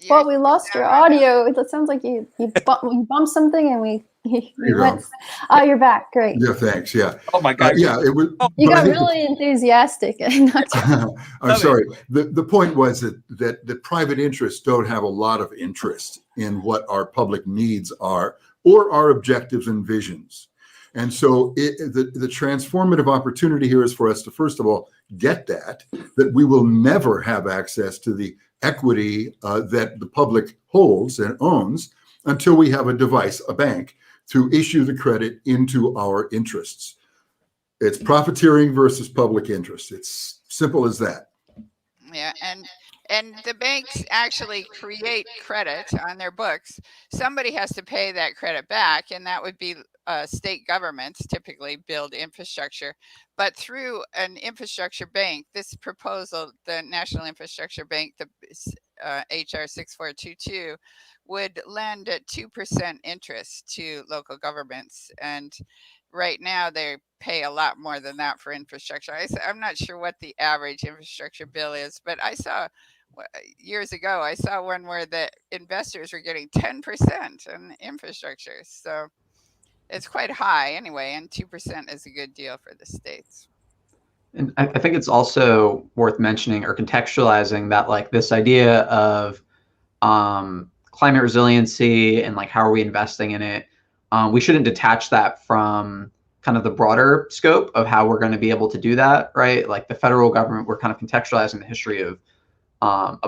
Speaker 1: we lost your audio. It sounds like you bumped something and we went. Oh, you're back. Great.
Speaker 2: Yeah, thanks. Yeah.
Speaker 3: Oh my God.
Speaker 2: Yeah, it was.
Speaker 1: You got really enthusiastic.
Speaker 2: I'm sorry. The point was that the private interests don't have a lot of interest in what our public needs are or our objectives and visions. And so the transformative opportunity here is for us to, first of all, get that we will never have access to the equity that the public holds and owns until we have a device, a bank, to issue the credit into our interests. It's profiteering versus public interest. It's simple as that.
Speaker 5: Yeah, And the banks actually create credit on their books. Somebody has to pay that credit back, and that would be state governments typically build infrastructure. But through an infrastructure bank, this proposal, the National Infrastructure Bank, the HR 6422, would lend at 2% interest to local governments. And right now they pay a lot more than that for infrastructure. I'm not sure what the average infrastructure bill is, but I saw years ago, I saw one where the investors were getting 10% on infrastructure. So it's quite high anyway, and 2% is a good deal for the states.
Speaker 4: And I think it's also worth mentioning or contextualizing that like this idea of climate resiliency and like how are we investing in it, we shouldn't detach that from kind of the broader scope of how we're going to be able to do that, right? Like the federal government, we're kind of contextualizing the history of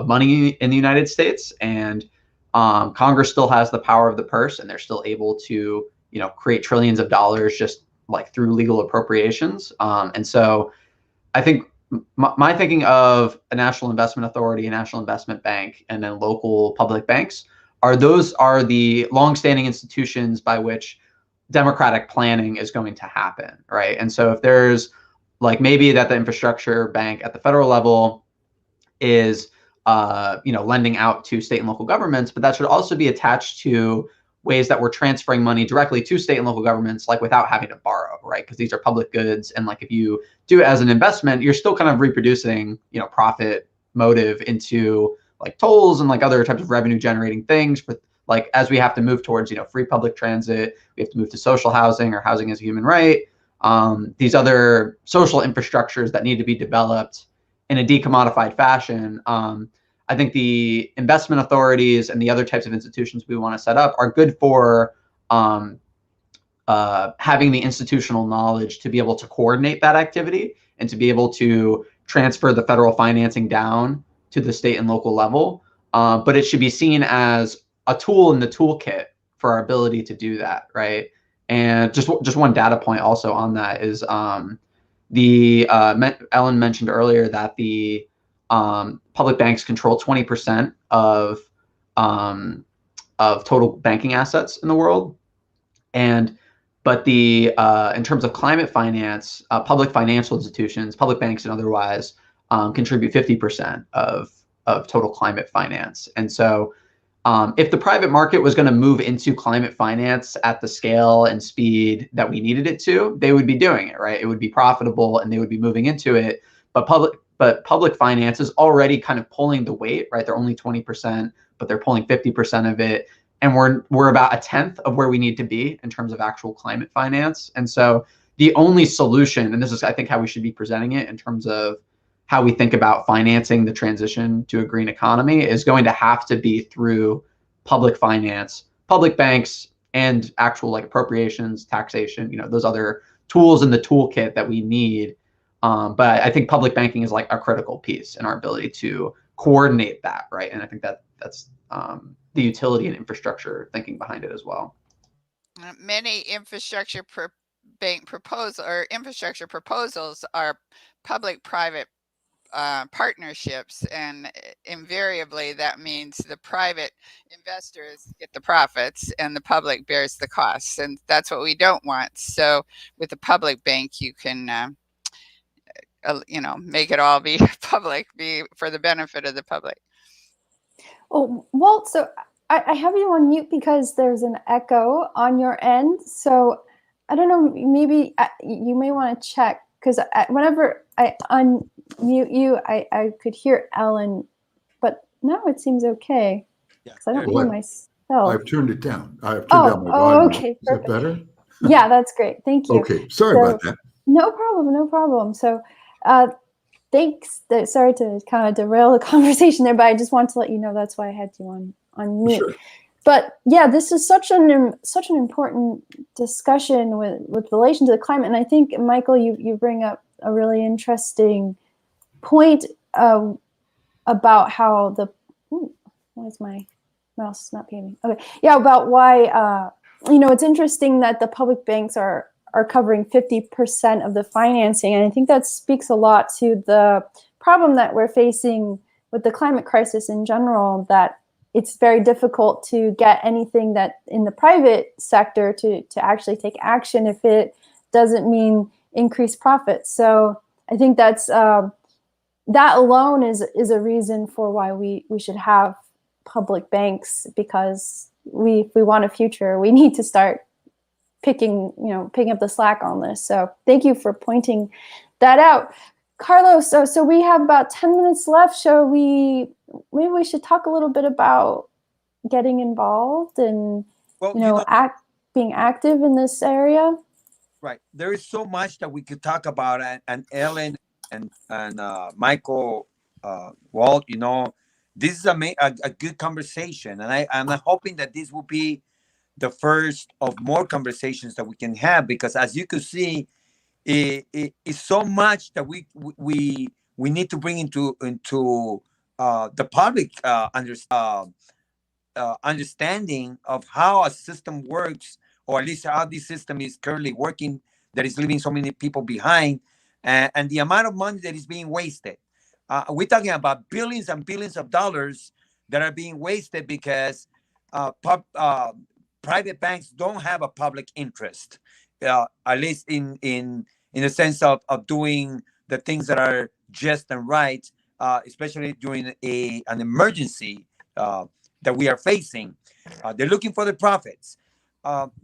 Speaker 4: money in the United States, and Congress still has the power of the purse, and they're still able to, you know, create trillions of dollars just like through legal appropriations. And so I think my thinking of a national investment authority, a national investment bank, and then local public banks those are the longstanding institutions by which democratic planning is going to happen, right? And so if there's like maybe that the infrastructure bank at the federal level is you know, lending out to state and local governments, but that should also be attached to ways that we're transferring money directly to state and local governments, like without having to borrow, right? Because these are public goods, and like if you do it as an investment, you're still kind of reproducing, you know, profit motive into like tolls and like other types of revenue generating things. For like as we have to move towards, you know, free public transit, we have to move to social housing or housing as a human right. These other social infrastructures that need to be developed in a decommodified fashion. I think the investment authorities and the other types of institutions we want to set up are good for having the institutional knowledge to be able to coordinate that activity and to be able to transfer the federal financing down to the state and local level. But it should be seen as a tool in the toolkit for our ability to do that, right? And just one data point also on that is Ellen mentioned earlier that the public banks control 20% of total banking assets in the world, but the in terms of climate finance, public financial institutions, public banks and otherwise, contribute 50% of total climate finance. And so if the private market was going to move into climate finance at the scale and speed that we needed it to, they would be doing it, right? It would be profitable and they would be moving into it. But public finance is already kind of pulling the weight, right? They're only 20%, but they're pulling 50% of it. And we're about a tenth of where we need to be in terms of actual climate finance. And so the only solution, and this is, I think, how we should be presenting it in terms of how we think about financing the transition to a green economy, is going to have to be through public finance, public banks, and actual like appropriations, taxation, you know, those other tools in the toolkit that we need. But I think public banking is like a critical piece in our ability to coordinate that, right? And I think that's the utility and infrastructure thinking behind it as well.
Speaker 5: Many infrastructure bank proposal or infrastructure proposals are public-private partnerships, and invariably that means the private investors get the profits and the public bears the costs, and that's what we don't want. So with a public bank, you can you know, make it all be public, be for the benefit of the public.
Speaker 1: Oh, Walt, so I have you on mute because there's an echo on your end. So I don't know, maybe you may want to check, because whenever I unmute you, I could hear Ellen, but now it seems okay. Because I don't hear myself.
Speaker 2: I've turned it down. I've turned down my volume.
Speaker 1: Okay,
Speaker 2: is that better?
Speaker 1: Yeah, that's great. Thank you.
Speaker 2: Okay, sorry about that.
Speaker 1: No problem, no problem. So thanks. Sorry to kind of derail the conversation there, but I just want to let you know that's why I had you on mute. Sure. But yeah, this is such an important discussion with relation to the climate. And I think, Michael, you bring up a really interesting point about how why is my mouse not behaving? Okay, yeah, about why you know, it's interesting that the public banks are covering 50% of the financing, and I think that speaks a lot to the problem that we're facing with the climate crisis in general, that it's very difficult to get anything that in the private sector to actually take action if it doesn't mean increased profits. So I think that's that alone is a reason for why we should have public banks, because if we want a future, we need to start picking up the slack on this. So thank you for pointing that out. Carlos, so we have about 10 minutes left. Maybe we should talk a little bit about getting involved and being active in this area.
Speaker 3: Right. There is so much that we could talk about, and Ellen and Michael, Walt, this is a good conversation, and I'm hoping that this will be the first of more conversations that we can have, because as you can see, it's so much that we need to bring into the public understanding of how a system works, or at least how this system is currently working, that is leaving so many people behind, and the amount of money that is being wasted. We're talking about billions and billions of dollars that are being wasted because private banks don't have a public interest, at least in the sense of doing the things that are just and right, especially during an emergency that we are facing. They're looking for the profits.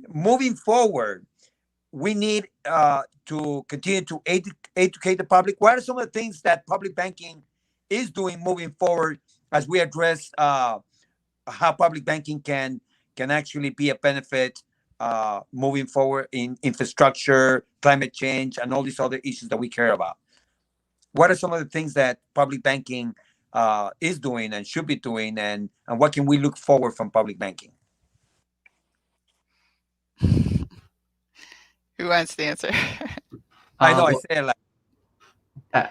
Speaker 3: Moving forward, we need to continue to educate the public. What are some of the things that public banking is doing moving forward as we address how public banking can actually be a benefit moving forward in infrastructure, climate change, and all these other issues that we care about? What are some of the things that public banking is doing and should be doing, and what can we look forward from public banking?
Speaker 5: Who wants to answer?
Speaker 3: I know I say it like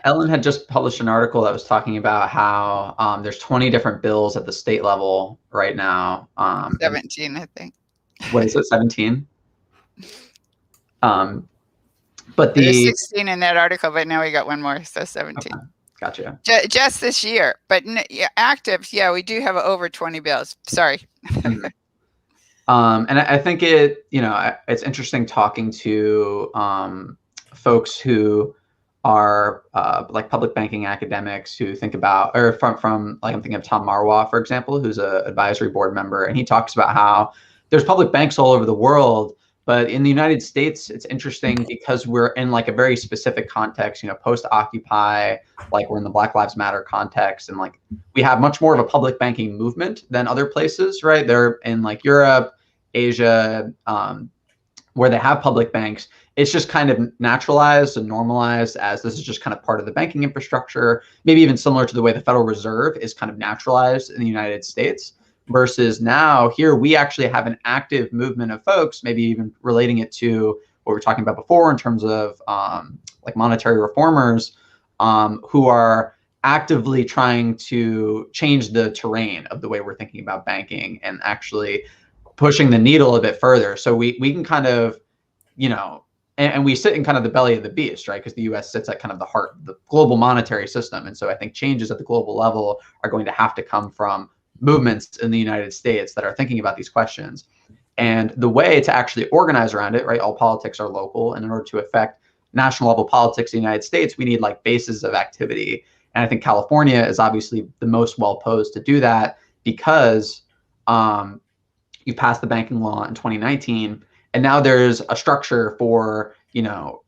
Speaker 4: Ellen had just published an article that was talking about how there's 20 different bills at the state level right now.
Speaker 5: 17, I think.
Speaker 4: What is it, 17? But
Speaker 5: there's 16 in that article, but now we got one more, so 17.
Speaker 4: Okay. Gotcha.
Speaker 5: Just this year, but active, we do have over 20 bills. Sorry.
Speaker 4: Mm-hmm. And I think it's interesting talking to folks who are like public banking academics who think about, or from like, I'm thinking of Tom Marwa, for example, who's an advisory board member, and he talks about how there's public banks all over the world, but in the United States, it's interesting because we're in like a very specific context, post-Occupy, like we're in the Black Lives Matter context, and like we have much more of a public banking movement than other places, right? They're in like Europe, Asia, where they have public banks. It's just kind of naturalized and normalized as this is just kind of part of the banking infrastructure, maybe even similar to the way the Federal Reserve is kind of naturalized in the United States. Versus now here, we actually have an active movement of folks, maybe even relating it to what we were talking about before in terms of like monetary reformers who are actively trying to change the terrain of the way we're thinking about banking and actually pushing the needle a bit further. So we can kind of, and we sit in kind of the belly of the beast, right? Because the US sits at kind of the heart of the global monetary system. And so I think changes at the global level are going to have to come from movements in the United States that are thinking about these questions. And the way to actually organize around it, right? All politics are local. And in order to affect national level politics in the United States, we need like bases of activity. And I think California is obviously the most well posed to do that because you passed the banking law in 2019. And now there's a structure for,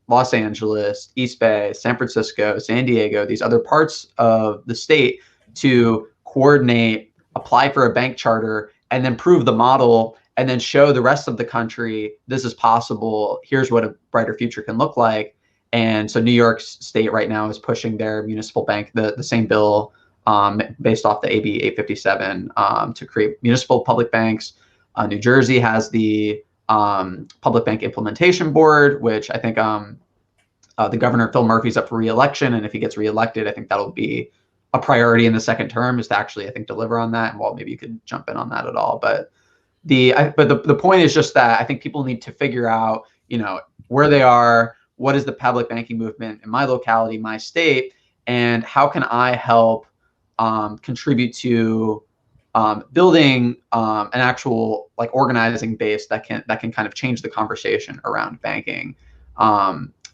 Speaker 4: Los Angeles, East Bay, San Francisco, San Diego, these other parts of the state to coordinate, apply for a bank charter, and then prove the model, and then show the rest of the country, this is possible. Here's what a brighter future can look like. And so New York State right now is pushing their municipal bank, the same bill based off the AB 857 to create municipal public banks. New Jersey has the Public Bank Implementation Board, which I think the governor, Phil Murphy's up for re-election. And if he gets re-elected, I think that'll be a priority in the second term, is to actually, I think, deliver on that. And Walt, maybe you could jump in on that at all. But the point is just that I think people need to figure out, where they are, what is the public banking movement in my locality, my state, and how can I help contribute to building an actual like organizing base that can kind of change the conversation around banking.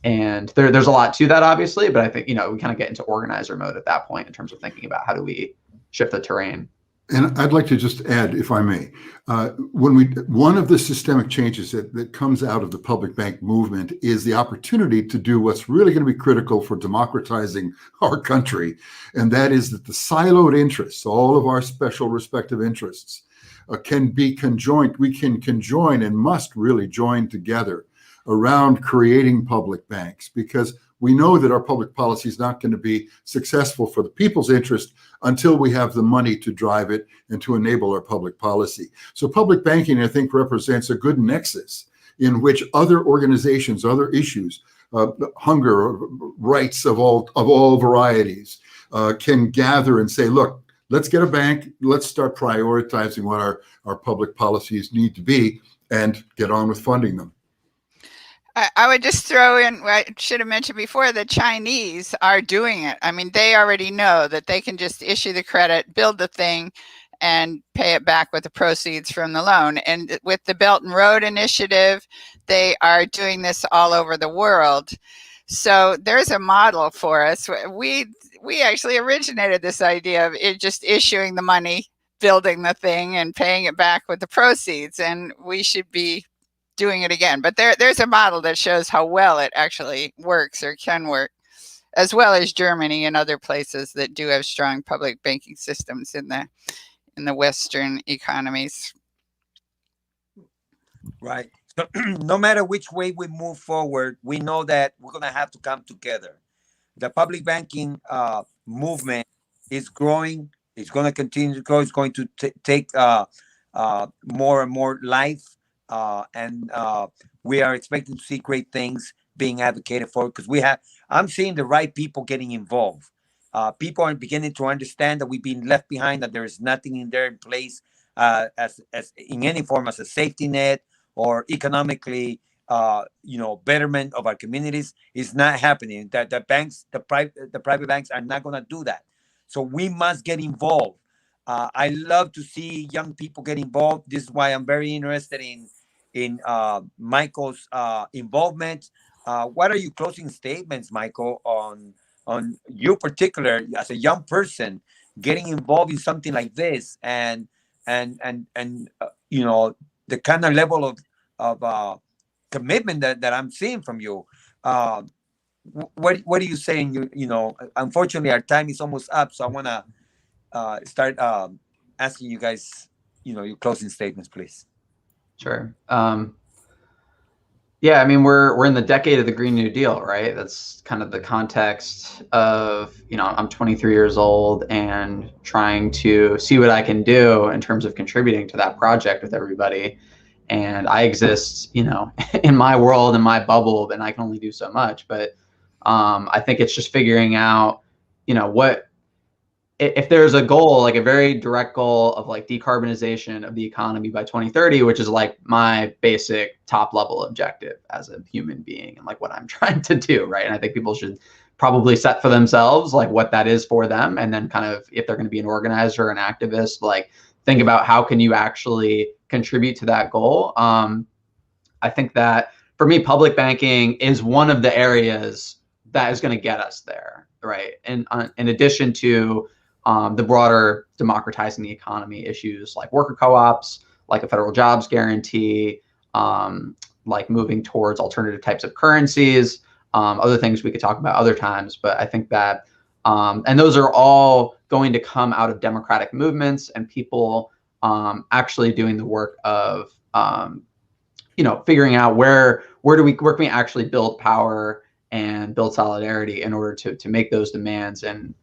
Speaker 4: And there's a lot to that, obviously, but I think, we kind of get into organizer mode at that point in terms of thinking about how do we shift the terrain.
Speaker 2: And I'd like to just add, if I may, one of the systemic changes that comes out of the public bank movement is the opportunity to do what's really going to be critical for democratizing our country. And that is that the siloed interests, all of our special respective interests, can be conjoined. We can conjoin and must really join together around creating public banks, because we know that our public policy is not going to be successful for the people's interest until we have the money to drive it and to enable our public policy. So public banking, I think, represents a good nexus in which other organizations, other issues, hunger, rights of all varieties, can gather and say, look, let's get a bank, let's start prioritizing what our public policies need to be and get on with funding them.
Speaker 5: I would just throw in, I should have mentioned before, the Chinese are doing it. I mean, they already know that they can just issue the credit, build the thing, and pay it back with the proceeds from the loan. And with the Belt and Road Initiative, they are doing this all over the world. So there's a model for us. We actually originated this idea of it just issuing the money, building the thing, and paying it back with the proceeds. And we should be doing it again. But there's a model that shows how well it actually works or can work, as well as Germany and other places that do have strong public banking systems in the Western economies.
Speaker 3: Right. So no matter which way we move forward, we know that we're going to have to come together. The public banking movement is growing. It's going to continue to grow. It's going to take more and more life. And we are expecting to see great things being advocated for, because I'm seeing the right people getting involved. People are beginning to understand that we've been left behind, that there is nothing in there in place as in any form as a safety net or economically, betterment of our communities is not happening. That the banks, the private banks are not going to do that. So we must get involved. I love to see young people get involved. This is why I'm very interested in Michael's involvement. What are your closing statements, Michael, on you particular as a young person getting involved in something like this, and the kind of level of commitment that I'm seeing from you? What are you saying? Unfortunately, our time is almost up, so I want to start asking you guys, your closing statements, please.
Speaker 4: Sure. Yeah, I mean, we're in the decade of the Green New Deal, right? That's kind of the context of, I'm 23 years old and trying to see what I can do in terms of contributing to that project with everybody. And I exist, in my world, in my bubble, and I can only do so much. But I think it's just figuring out, if there's a goal, like a very direct goal of like decarbonization of the economy by 2030, which is like my basic top level objective as a human being and like what I'm trying to do, right? And I think people should probably set for themselves like what that is for them, and then kind of, if they're going to be an organizer, an activist, like think about how can you actually contribute to that goal. I think that for me, public banking is one of the areas that is going to get us there, right? And in addition to the broader democratizing the economy issues like worker co-ops, like a federal jobs guarantee, like moving towards alternative types of currencies, other things we could talk about other times. But I think that, and those are all going to come out of democratic movements and people actually doing the work of, figuring out where can we actually build power and build solidarity in order to make those demands and,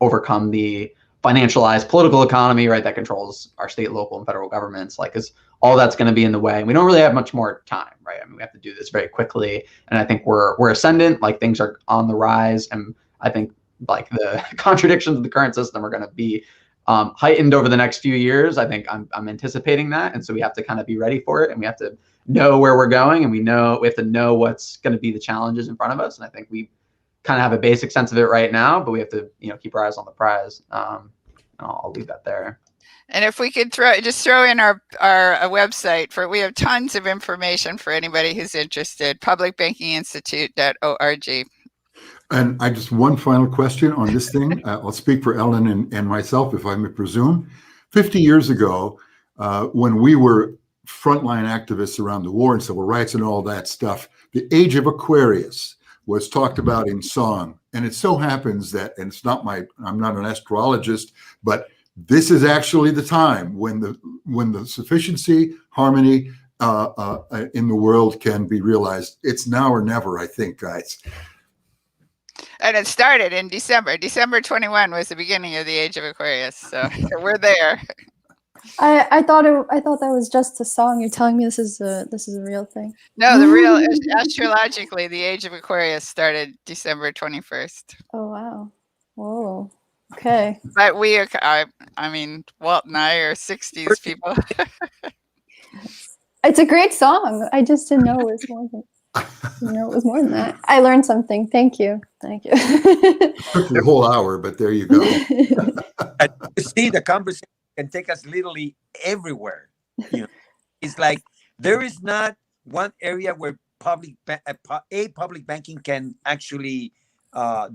Speaker 4: overcome the financialized political economy, right, that controls our state, local, and federal governments, like, because all that's going to be in the way. And we don't really have much more time, right? I mean, we have to do this very quickly. And I think we're ascendant, like things are on the rise. And I think like the contradictions of the current system are going to be heightened over the next few years. I think I'm anticipating that. And so we have to kind of be ready for it, and we have to know where we're going, and we have to know what's going to be the challenges in front of us. And I think we kind of have a basic sense of it right now, but we have to, keep our eyes on the prize. I'll leave that there.
Speaker 5: And if we could throw in our website we have tons of information for anybody who's interested, publicbankinginstitute.org.
Speaker 2: And I just one final question on this thing. I'll speak for Ellen and myself, if I may presume. 50 years ago, when we were frontline activists around the war and civil rights and all that stuff, the age of Aquarius was talked about in song. And it so happens that, and I'm not an astrologist, but this is actually the time when the sufficiency, harmony in the world can be realized. It's now or never, I think, guys.
Speaker 5: And it started in December. December 21 was the beginning of the age of Aquarius. So we're there.
Speaker 1: I thought that was just a song. You're telling me this is a real thing?
Speaker 5: No, the real astrologically, the age of Aquarius started December 21st.
Speaker 1: Oh wow! Whoa. Okay.
Speaker 5: But I mean, Walt and I are 60s people.
Speaker 1: It's a great song. I just didn't know it was more than. It was more than that. I learned something. Thank you.
Speaker 2: It took the whole hour, but there you go.
Speaker 3: And you see, the conversation can take us literally everywhere. It's like there is not one area where public banking can actually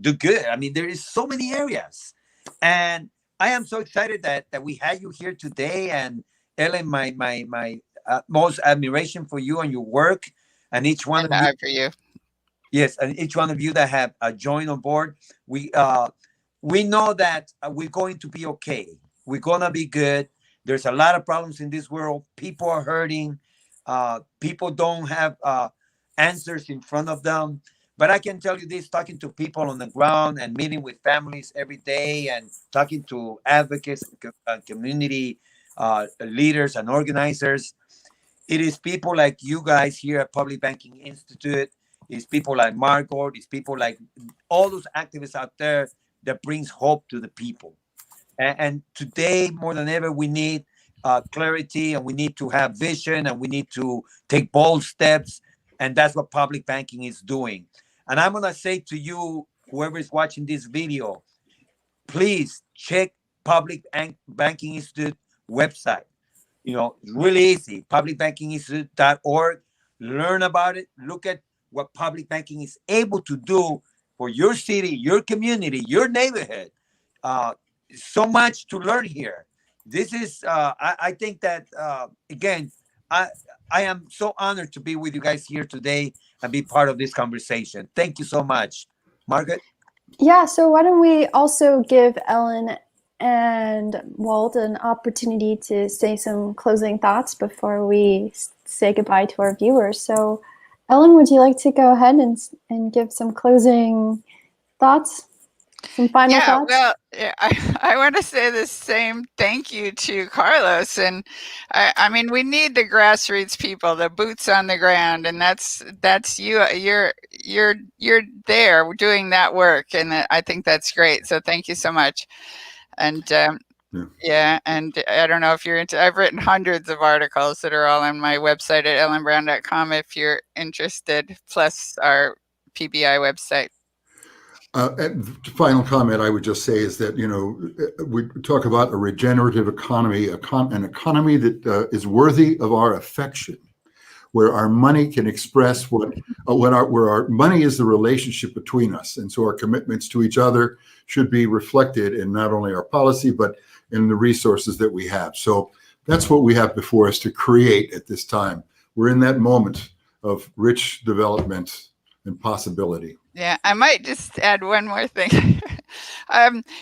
Speaker 3: do good. I mean, there is so many areas, and I am so excited that we had you here today. And Ellen, my most admiration for you and your work. And each one of you,
Speaker 5: for you.
Speaker 3: Yes, and each one of you that have joined on board, we know that we're going to be okay. We're gonna be good. There's a lot of problems in this world. People are hurting. People don't have answers in front of them. But I can tell you this: talking to people on the ground and meeting with families every day, and talking to advocates, community leaders, and organizers. It is people like you guys here at Public Banking Institute. It's people like Margot. It's people like all those activists out there that brings hope to the people. And today, more than ever, we need clarity, and we need to have vision, and we need to take bold steps. And that's what public banking is doing. And I'm going to say to you, whoever is watching this video, please check Public Banking Institute website. It's really easy. Publicbankinginstitute.org. Learn about it. Look at what public banking is able to do for your city, your community, your neighborhood. So much to learn here. This is, I think that, again, I am so honored to be with you guys here today and be part of this conversation. Thank you so much. Margaret?
Speaker 1: Yeah, so why don't we also give Ellen and Walt an opportunity to say some closing thoughts before we say goodbye to our viewers. So Ellen, would you like to go ahead and give some closing thoughts? Some final thoughts?
Speaker 5: Well, I want to say the same thank you to Carlos. And I mean, we need the grassroots people, the boots on the ground, and that's you. You're there doing that work, and I think that's great. So thank you so much. And and I don't know if you're into. I've written hundreds of articles that are all on my website at ellenbrown.com if you're interested. Plus our PBI website.
Speaker 2: And final comment I would just say is that, we talk about a regenerative economy, an economy that is worthy of our affection, where our money can express where our money is the relationship between us. And so our commitments to each other should be reflected in not only our policy, but in the resources that we have. So that's what we have before us to create at this time. We're in that moment of rich development and possibility.
Speaker 5: Yeah, I might just add one more thing.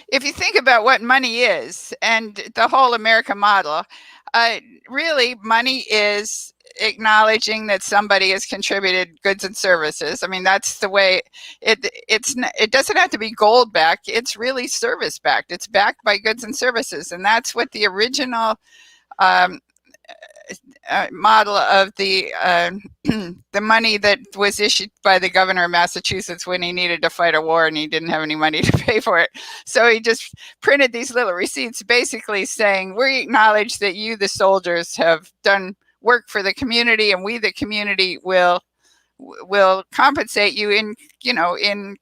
Speaker 5: If you think about what money is and the whole American model, really money is acknowledging that somebody has contributed goods and services. I mean, that's the way it doesn't have to be gold backed. It's really service backed. It's backed by goods and services. And that's what the original model of the the money that was issued by the governor of Massachusetts when he needed to fight a war and he didn't have any money to pay for it. So he just printed these little receipts basically saying, we acknowledge that you, the soldiers, have done work for the community, and we, the community, will will compensate you in, you know, in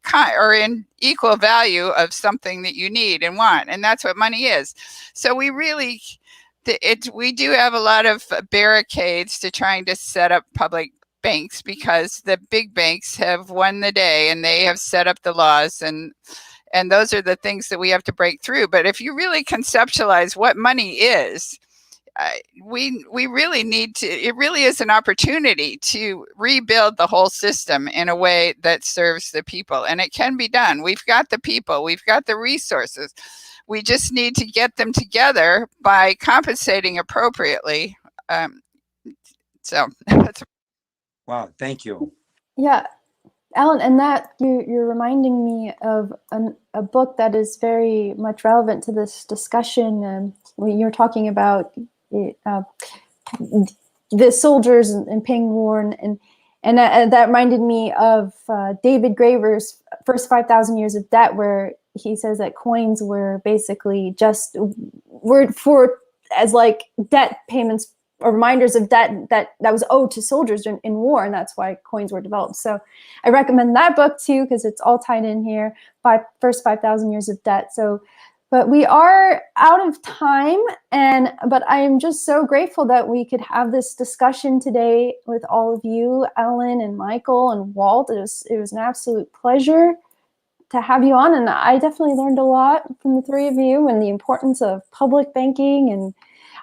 Speaker 5: equal value of something that you need and want. And that's what money is. So we really, we do have a lot of barricades to trying to set up public banks, because the big banks have won the day and they have set up the laws, and those are the things that we have to break through. But if you really conceptualize what money is, we really need to, it really is an opportunity to rebuild the whole system in a way that serves the people. And it can be done. We've got the people, we've got the resources. We just need to get them together by compensating appropriately. So that's.
Speaker 3: Wow, thank you.
Speaker 1: Yeah, Alan, and that you're reminding me of a book that is very much relevant to this discussion. When you're talking about the soldiers and paying war, and that reminded me of David Graeber's first 5,000 years of debt, where he says that coins were basically just word for as like debt payments or reminders of debt that was owed to soldiers in war, and that's why coins were developed. So I recommend that book too, because it's all tied in here. First 5,000 years of debt. So, but we are out of time, but I am just so grateful that we could have this discussion today with all of you, Ellen and Michael and Walt. It was an absolute pleasure to have you on, and I definitely learned a lot from the three of you and the importance of public banking, and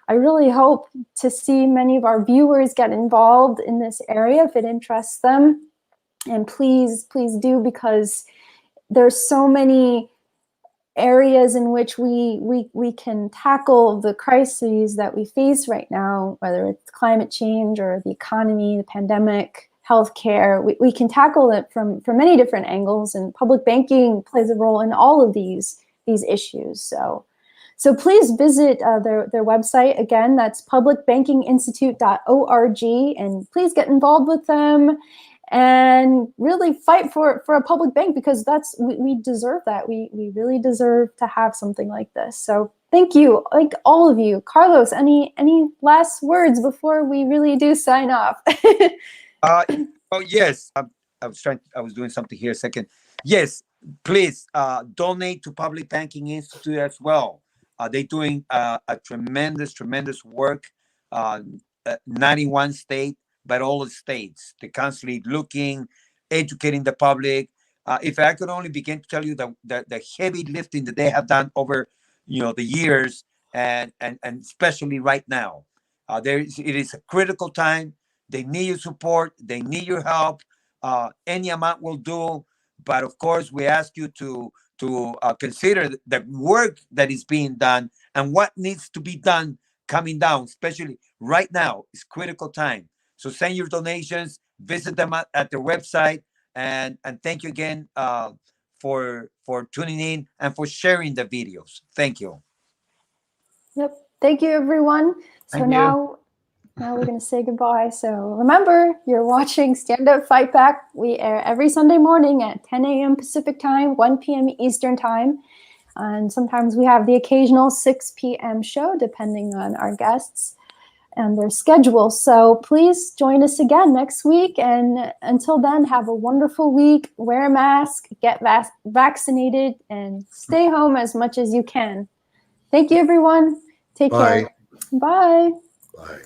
Speaker 1: I really hope to see many of our viewers get involved in this area if it interests them. And please do, because there's so many areas in which we can tackle the crises that we face right now, whether it's climate change or the economy, the pandemic, healthcare. We can tackle it from many different angles, and public banking plays a role in all of these issues. So please visit their website. Again, that's publicbankinginstitute.org, and please get involved with them and really fight for a public bank, because we deserve that. We really deserve to have something like this. So thank you, like all of you. Carlos, any last words before we really do sign off?
Speaker 3: Oh yes, I was doing something here a second. Yes, please donate to Public Banking Institute as well. They're doing a tremendous work, not in one state, but all the states. They're constantly looking, educating the public. If I could only begin to tell you the heavy lifting that they have done over, the years, and especially right now, it is a critical time. They need your support. They need your help. Any amount will do. But of course, we ask you to consider the work that is being done and what needs to be done coming down, especially right now. It's critical time. So send your donations, visit them at their website, and thank you again for tuning in and for sharing the videos. Thank you.
Speaker 1: Yep. Thank you, everyone. So now we're going to say goodbye. So remember, you're watching Stand Up Fight Back. We air every Sunday morning at 10 a.m. Pacific time, 1 p.m. Eastern time. And sometimes we have the occasional 6 p.m. show, depending on our guests and their schedule. So please join us again next week. And until then, have a wonderful week. Wear a mask, get vaccinated, and stay home as much as you can. Thank you, everyone. Take care.
Speaker 2: Bye.
Speaker 1: Bye.
Speaker 2: Bye.